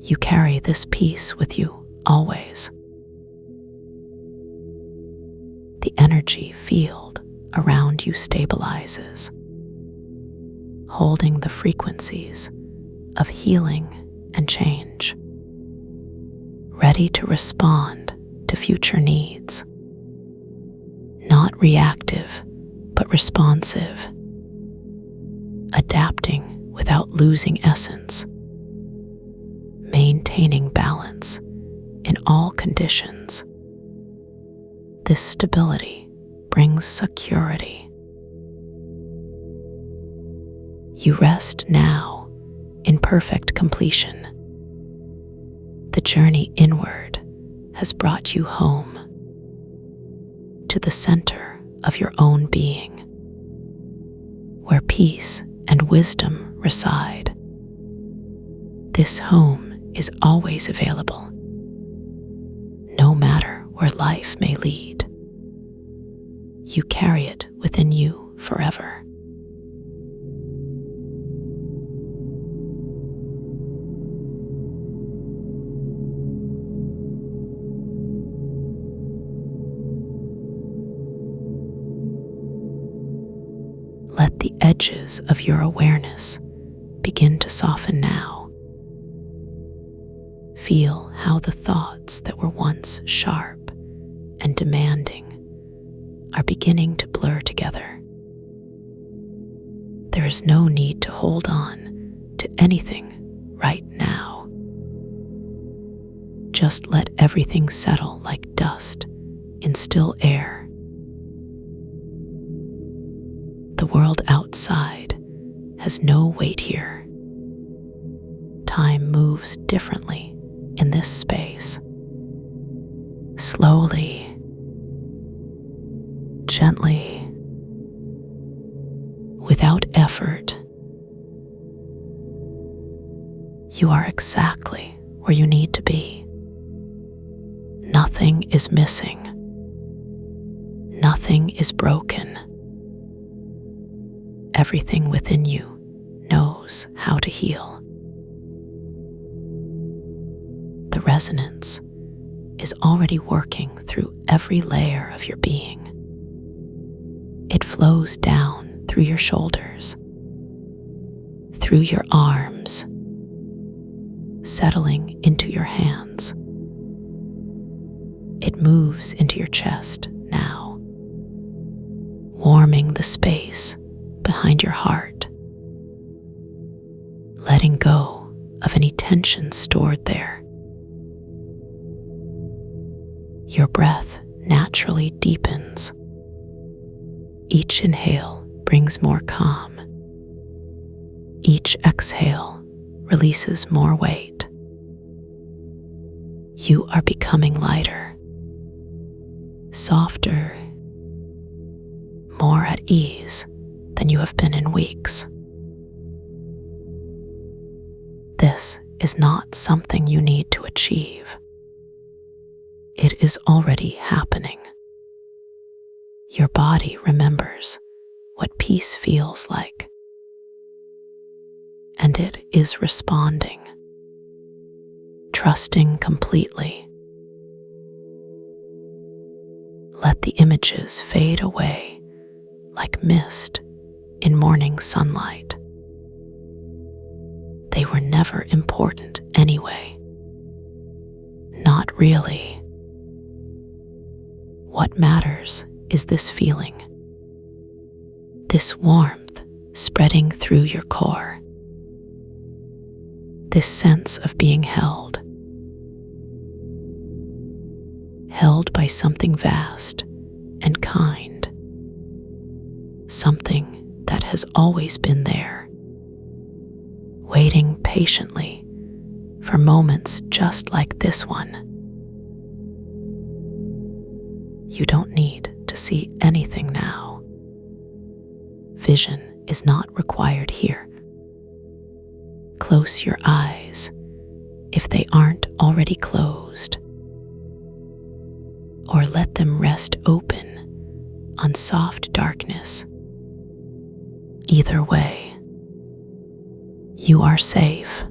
You carry this peace with you always. The energy field around you stabilizes, holding the frequencies of healing and change, ready to respond to future needs. Not reactive, but responsive, adapting without losing essence, maintaining balance in all conditions. This stability brings security. You rest now in perfect completion. The journey inward has brought you home, to the center of your own being, where peace and wisdom reside. This home is always available, no matter where life may lead. You carry it within you forever. Let the edges of your awareness begin to soften now. Feel how the thoughts that were once sharp and demanding are beginning to blur together. There is no need to hold on to anything right now. Just let everything settle like dust in still air. The world outside has no weight here. Time moves differently in this space. Slowly, gently, without effort. You are exactly where you need to be. Nothing is missing. Nothing is broken. Everything within you knows how to heal. The resonance is already working through every layer of your being. It flows down through your shoulders, through your arms, settling into your hands. It moves into your chest now, warming the space behind your heart, letting go of any tension stored there. Your breath naturally deepens. Each inhale brings more calm. Each exhale releases more weight. You are becoming lighter, softer, more at ease than you have been in weeks. This is not something you need to achieve. It is already happening. Your body remembers what peace feels like, and it is responding, trusting completely. Let the images fade away like mist in morning sunlight. They were never important anyway. Not really. What matters is this feeling, this warmth spreading through your core, this sense of being held by something vast and kind, something that has always been there, waiting patiently for moments just like this one. You don't need to see anything now. Vision is not required here. Close your eyes if they aren't already closed, or let them rest open on soft darkness. Either way, you are safe.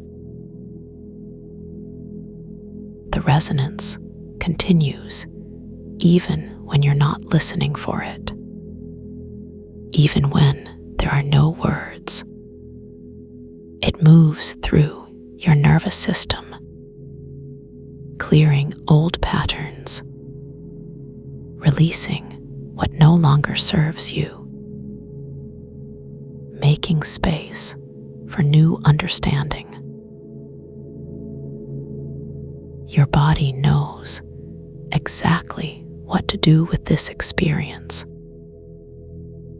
The resonance continues even when you're not listening for it, even when there are no words. It moves through your nervous system, clearing old patterns, releasing what no longer serves you, making space for new understanding. Your body knows exactly what to do with this experience.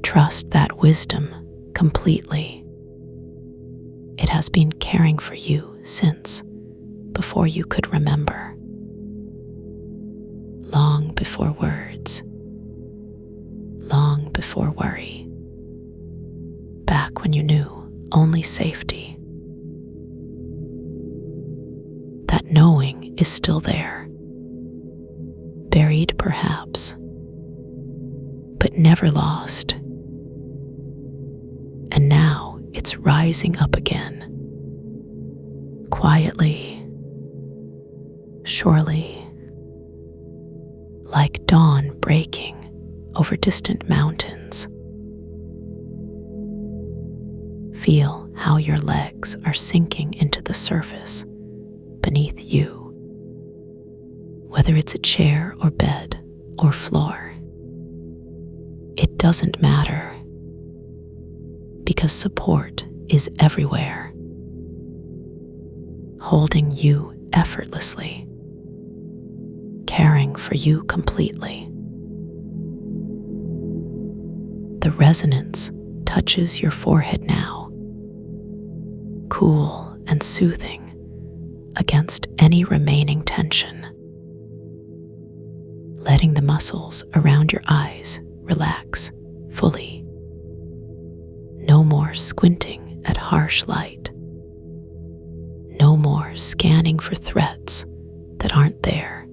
Trust that wisdom completely. It has been caring for you since before you could remember. Long before words, long before worry. Back when you knew only safety. That knowing is still there. Buried perhaps, but never lost. And now it's rising up again, quietly, surely, like dawn breaking over distant mountains. Feel how your legs are sinking into the surface beneath you. Whether it's a chair or bed or floor, it doesn't matter, because support is everywhere, holding you effortlessly, caring for you completely. The resonance touches your forehead now, cool and soothing against any remaining tension. Letting the muscles around your eyes relax fully. No more squinting at harsh light. No more scanning for threats that aren't there.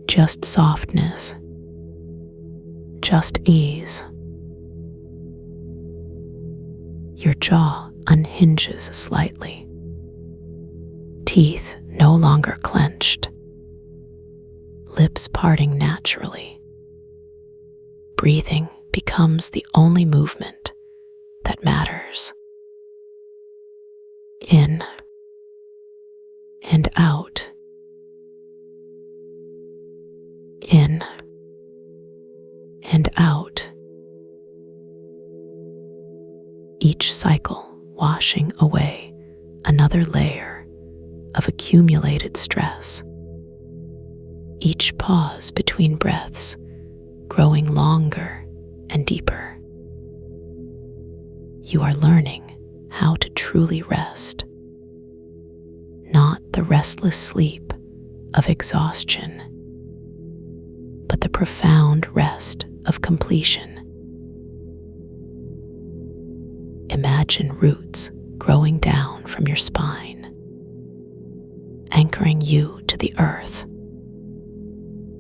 Just softness. Just ease. Your jaw unhinges slightly. Teeth no longer clenched. Lips parting naturally. Breathing becomes the only movement that matters. In and out. In and out. Each cycle washing away another layer of accumulated stress. Each pause between breaths growing longer and deeper. You are learning how to truly rest, not the restless sleep of exhaustion, but the profound rest of completion. Imagine roots growing down from your spine, anchoring you to the earth,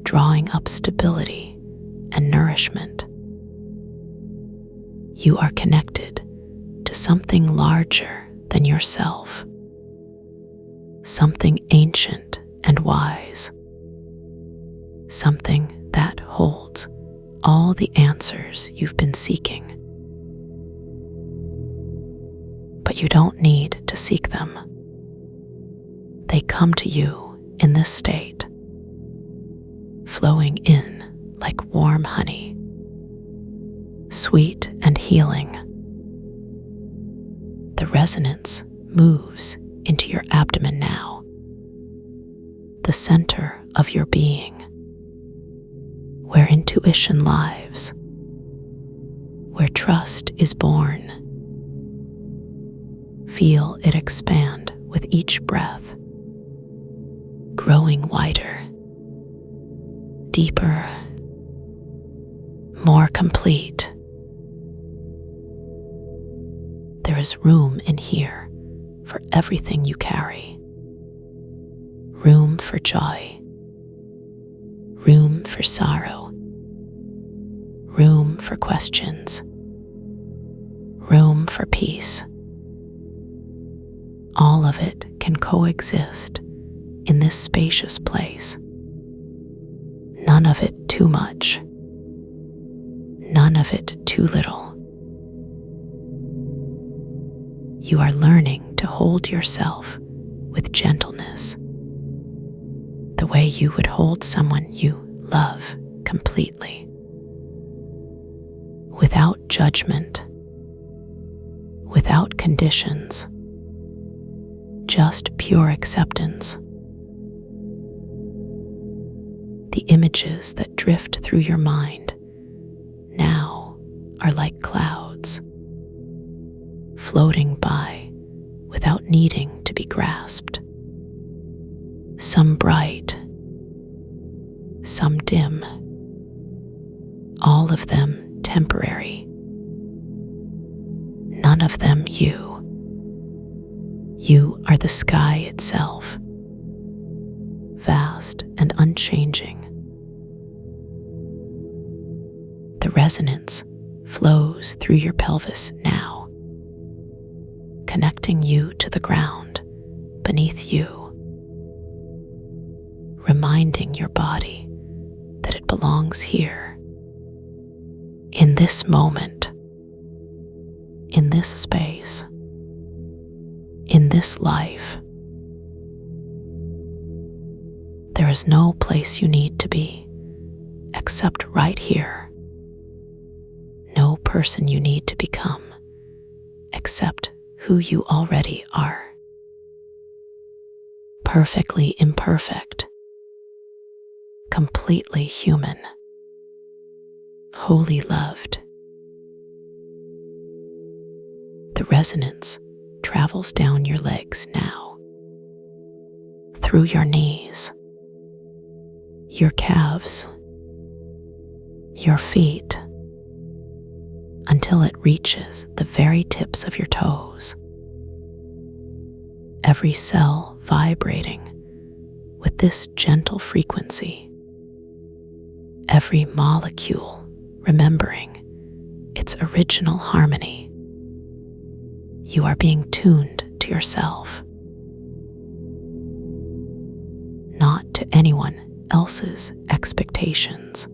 drawing up stability and nourishment. You are connected to something larger than yourself, something ancient and wise, something that holds all the answers you've been seeking. But you don't need to seek them. They come to you in this state, flowing in like warm honey, sweet and healing. The resonance moves into your abdomen now, the center of your being, where intuition lives, where trust is born. Feel it expand with each breath, growing wider, deeper, more complete. There is room in here for everything you carry. Room for joy, room for sorrow, room for questions, room for peace. All of it can coexist in this spacious place. None of it too much, none of it too little. You are learning to hold yourself with gentleness, the way you would hold someone you love completely, without judgment, without conditions, just pure acceptance. The images that drift through your mind now are like clouds, floating by without needing to be grasped. Some bright, some dim, all of them temporary. None of them you. You are the sky itself, vast and unchanging. The resonance flows through your pelvis now, connecting you to the ground beneath you, reminding your body that it belongs here, in this moment, in this space, in this life. There is no place you need to be except right here. No person you need to become except who you already are. Perfectly imperfect, completely human, wholly loved. The resonance travels down your legs now, through your knees, your calves, your feet until it reaches the very tips of your toes, every cell vibrating with this gentle frequency, every molecule remembering its original harmony. You are being tuned to yourself, not to anyone else's expectations,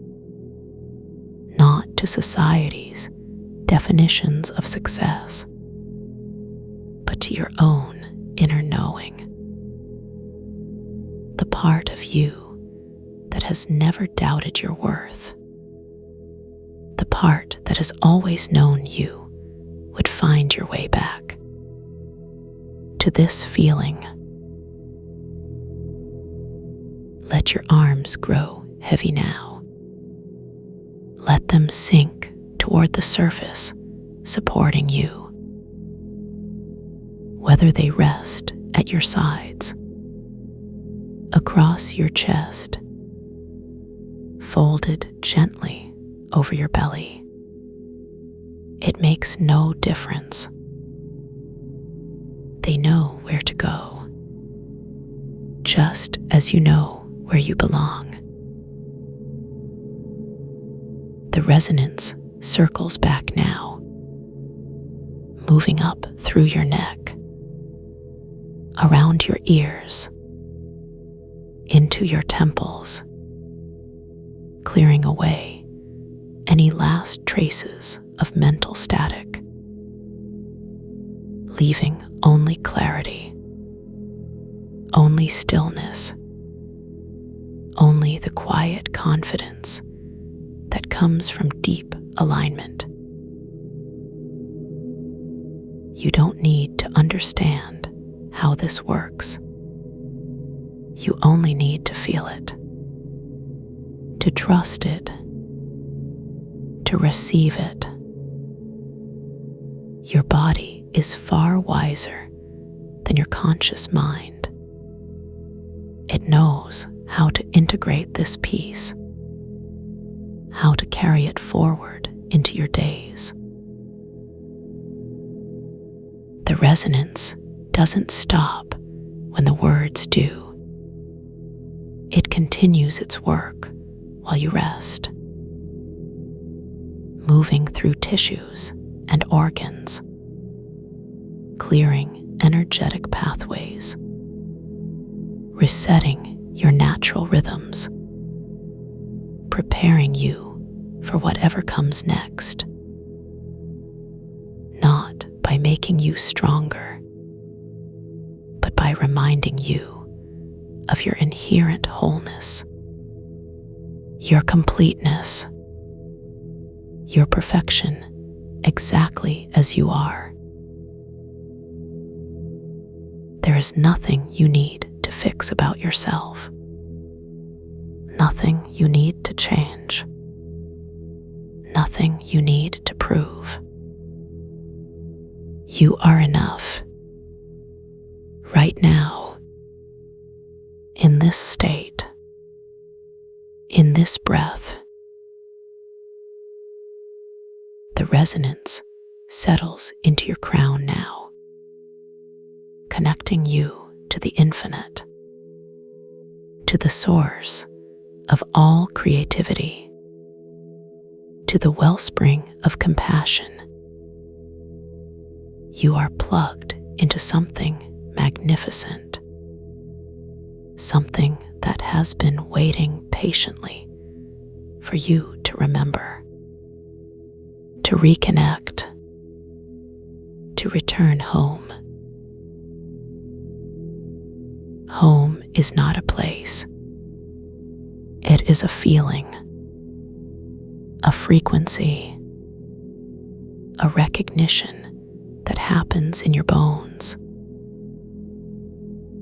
not to society's definitions of success, but to your own inner knowing, the part of you that has never doubted your worth, the part that has always known you would find your way back to this feeling. Let your arms grow heavy now. Let them sink toward the surface, supporting you. Whether they rest at your sides, across your chest, folded gently over your belly, it makes no difference. They know where to go, just as you know where you belong. The resonance circles back now, moving up through your neck, around your ears, into your temples, clearing away any last traces of mental static, leaving only clarity, only stillness, only the quiet confidence that comes from deep alignment. You don't need to understand how this works. You only need to feel it, to trust it, to receive it. Your body is far wiser than your conscious mind. It knows how to integrate this piece, how to carry it forward into your days. The resonance doesn't stop when the words do. It continues its work while you rest, moving through tissues and organs, clearing energetic pathways, resetting your natural rhythms, preparing you for whatever comes next, not by making you stronger, but by reminding you of your inherent wholeness, your completeness, your perfection exactly as you are. There is nothing you need to fix about yourself, nothing you need to change, nothing you need to prove. You are enough right now, in this state, in this breath. The resonance settles into your crown now, connecting you to the infinite, to the source of all creativity, to the wellspring of compassion. You are plugged into something magnificent, something that has been waiting patiently for you to remember, to reconnect, to return home. Home is not a place. It is a feeling, a frequency, a recognition that happens in your bones.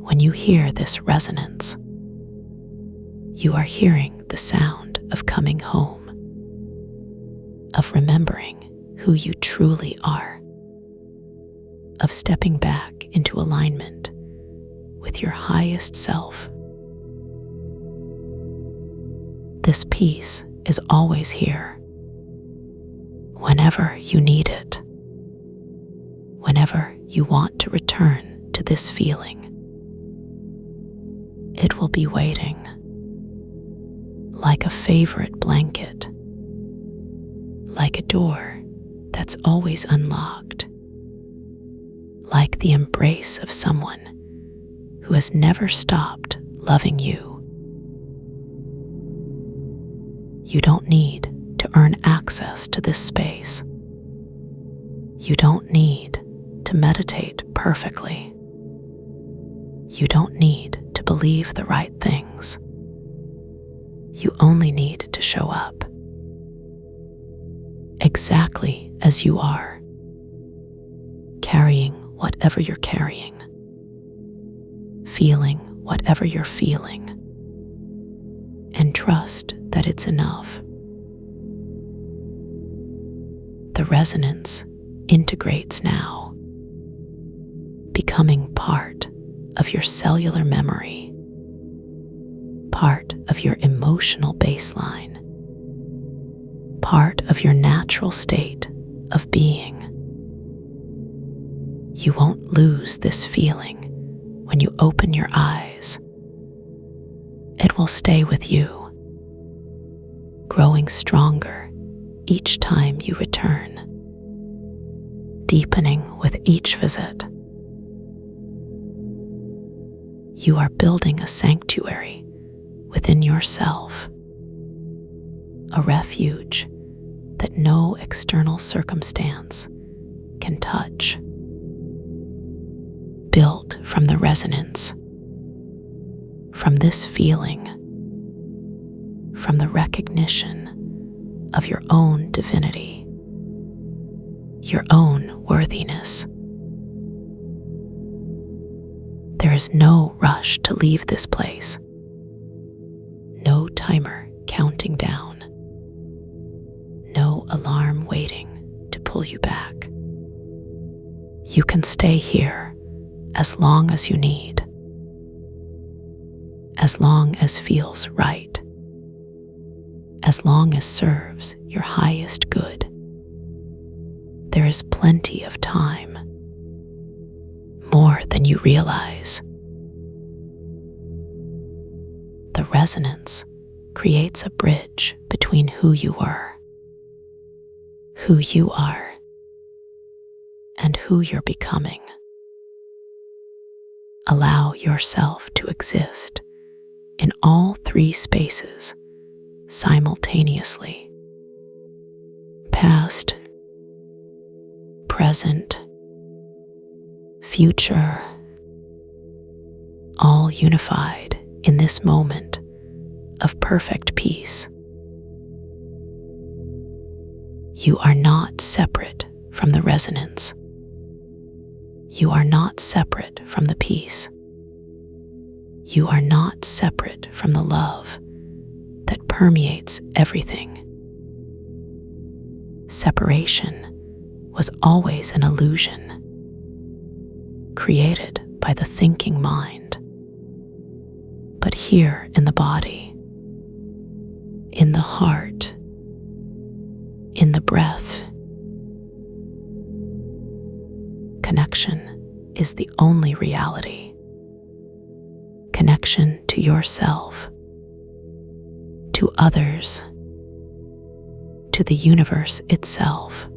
When you hear this resonance, you are hearing the sound of coming home, of remembering who you truly are, of stepping back into alignment with your highest self. This piece is always here. Whenever you need it. Whenever you want to return to this feeling. It will be waiting. Like a favorite blanket. Like a door that's always unlocked. Like the embrace of someone who has never stopped loving you. You don't need to earn access to this space. You don't need to meditate perfectly. You don't need to believe the right things. You only need to show up. Exactly as you are. Carrying whatever you're carrying. Feeling whatever you're feeling. And trust that it's enough. The resonance integrates now, becoming part of your cellular memory, part of your emotional baseline, part of your natural state of being. You won't lose this feeling when you open your eyes. It will stay with you, growing stronger each time you return, deepening with each visit. You are building a sanctuary within yourself, a refuge that no external circumstance can touch, built from the resonance, from this feeling, from the recognition of your own divinity, your own worthiness. There is no rush to leave this place, no timer counting down, no alarm waiting to pull you back. You can stay here as long as you need, as long as feels right, as long as serves your highest good. There is plenty of time, more than you realize. The resonance creates a bridge between who you were, who you are, and who you're becoming. Allow yourself to exist in all three spaces simultaneously. Past, present, future, all unified in this moment of perfect peace. You are not separate from the resonance. You are not separate from the peace. You are not separate from the love that permeates everything. Separation was always an illusion created by the thinking mind. But here in the body, in the heart, in the breath, connection is the only reality. Connection to yourself, to others, to the universe itself.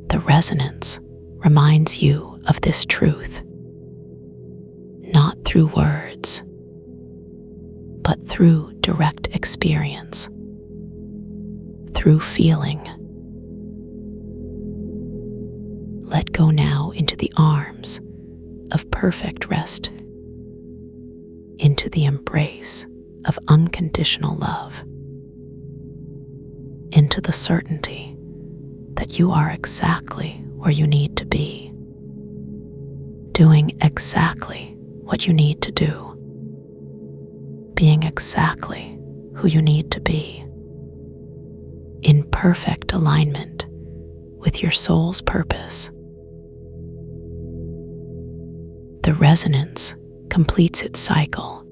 The resonance reminds you of this truth, not through words, but through direct experience, through feeling. Let go now into the arms of perfect rest, into the embrace of unconditional love, into the certainty that you are exactly where you need to be, doing exactly what you need to do, being exactly who you need to be, in perfect alignment with your soul's purpose. The resonance completes its cycle,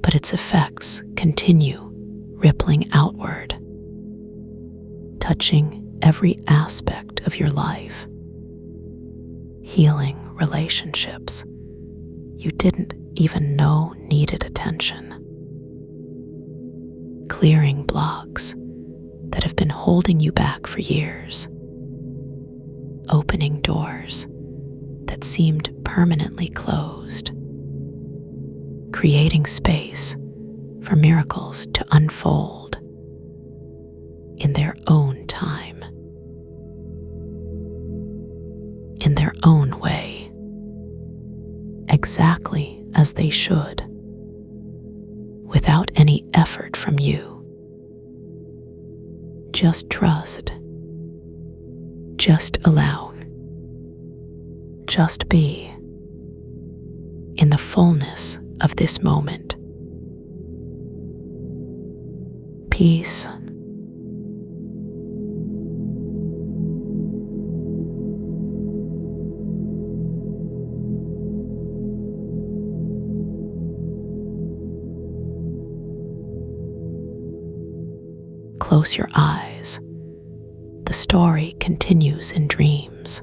but but its effects continue rippling outward, touching every aspect of your life, healing relationships you didn't even know needed attention, clearing blocks that have been holding you back for years, opening doors that seemed permanently closed, creating space for miracles to unfold in their own time, in their own way, exactly as they should, without any effort from you. Just trust. Just allow. Just be in the fullness of this moment. Peace. Close your eyes. The story continues in dreams.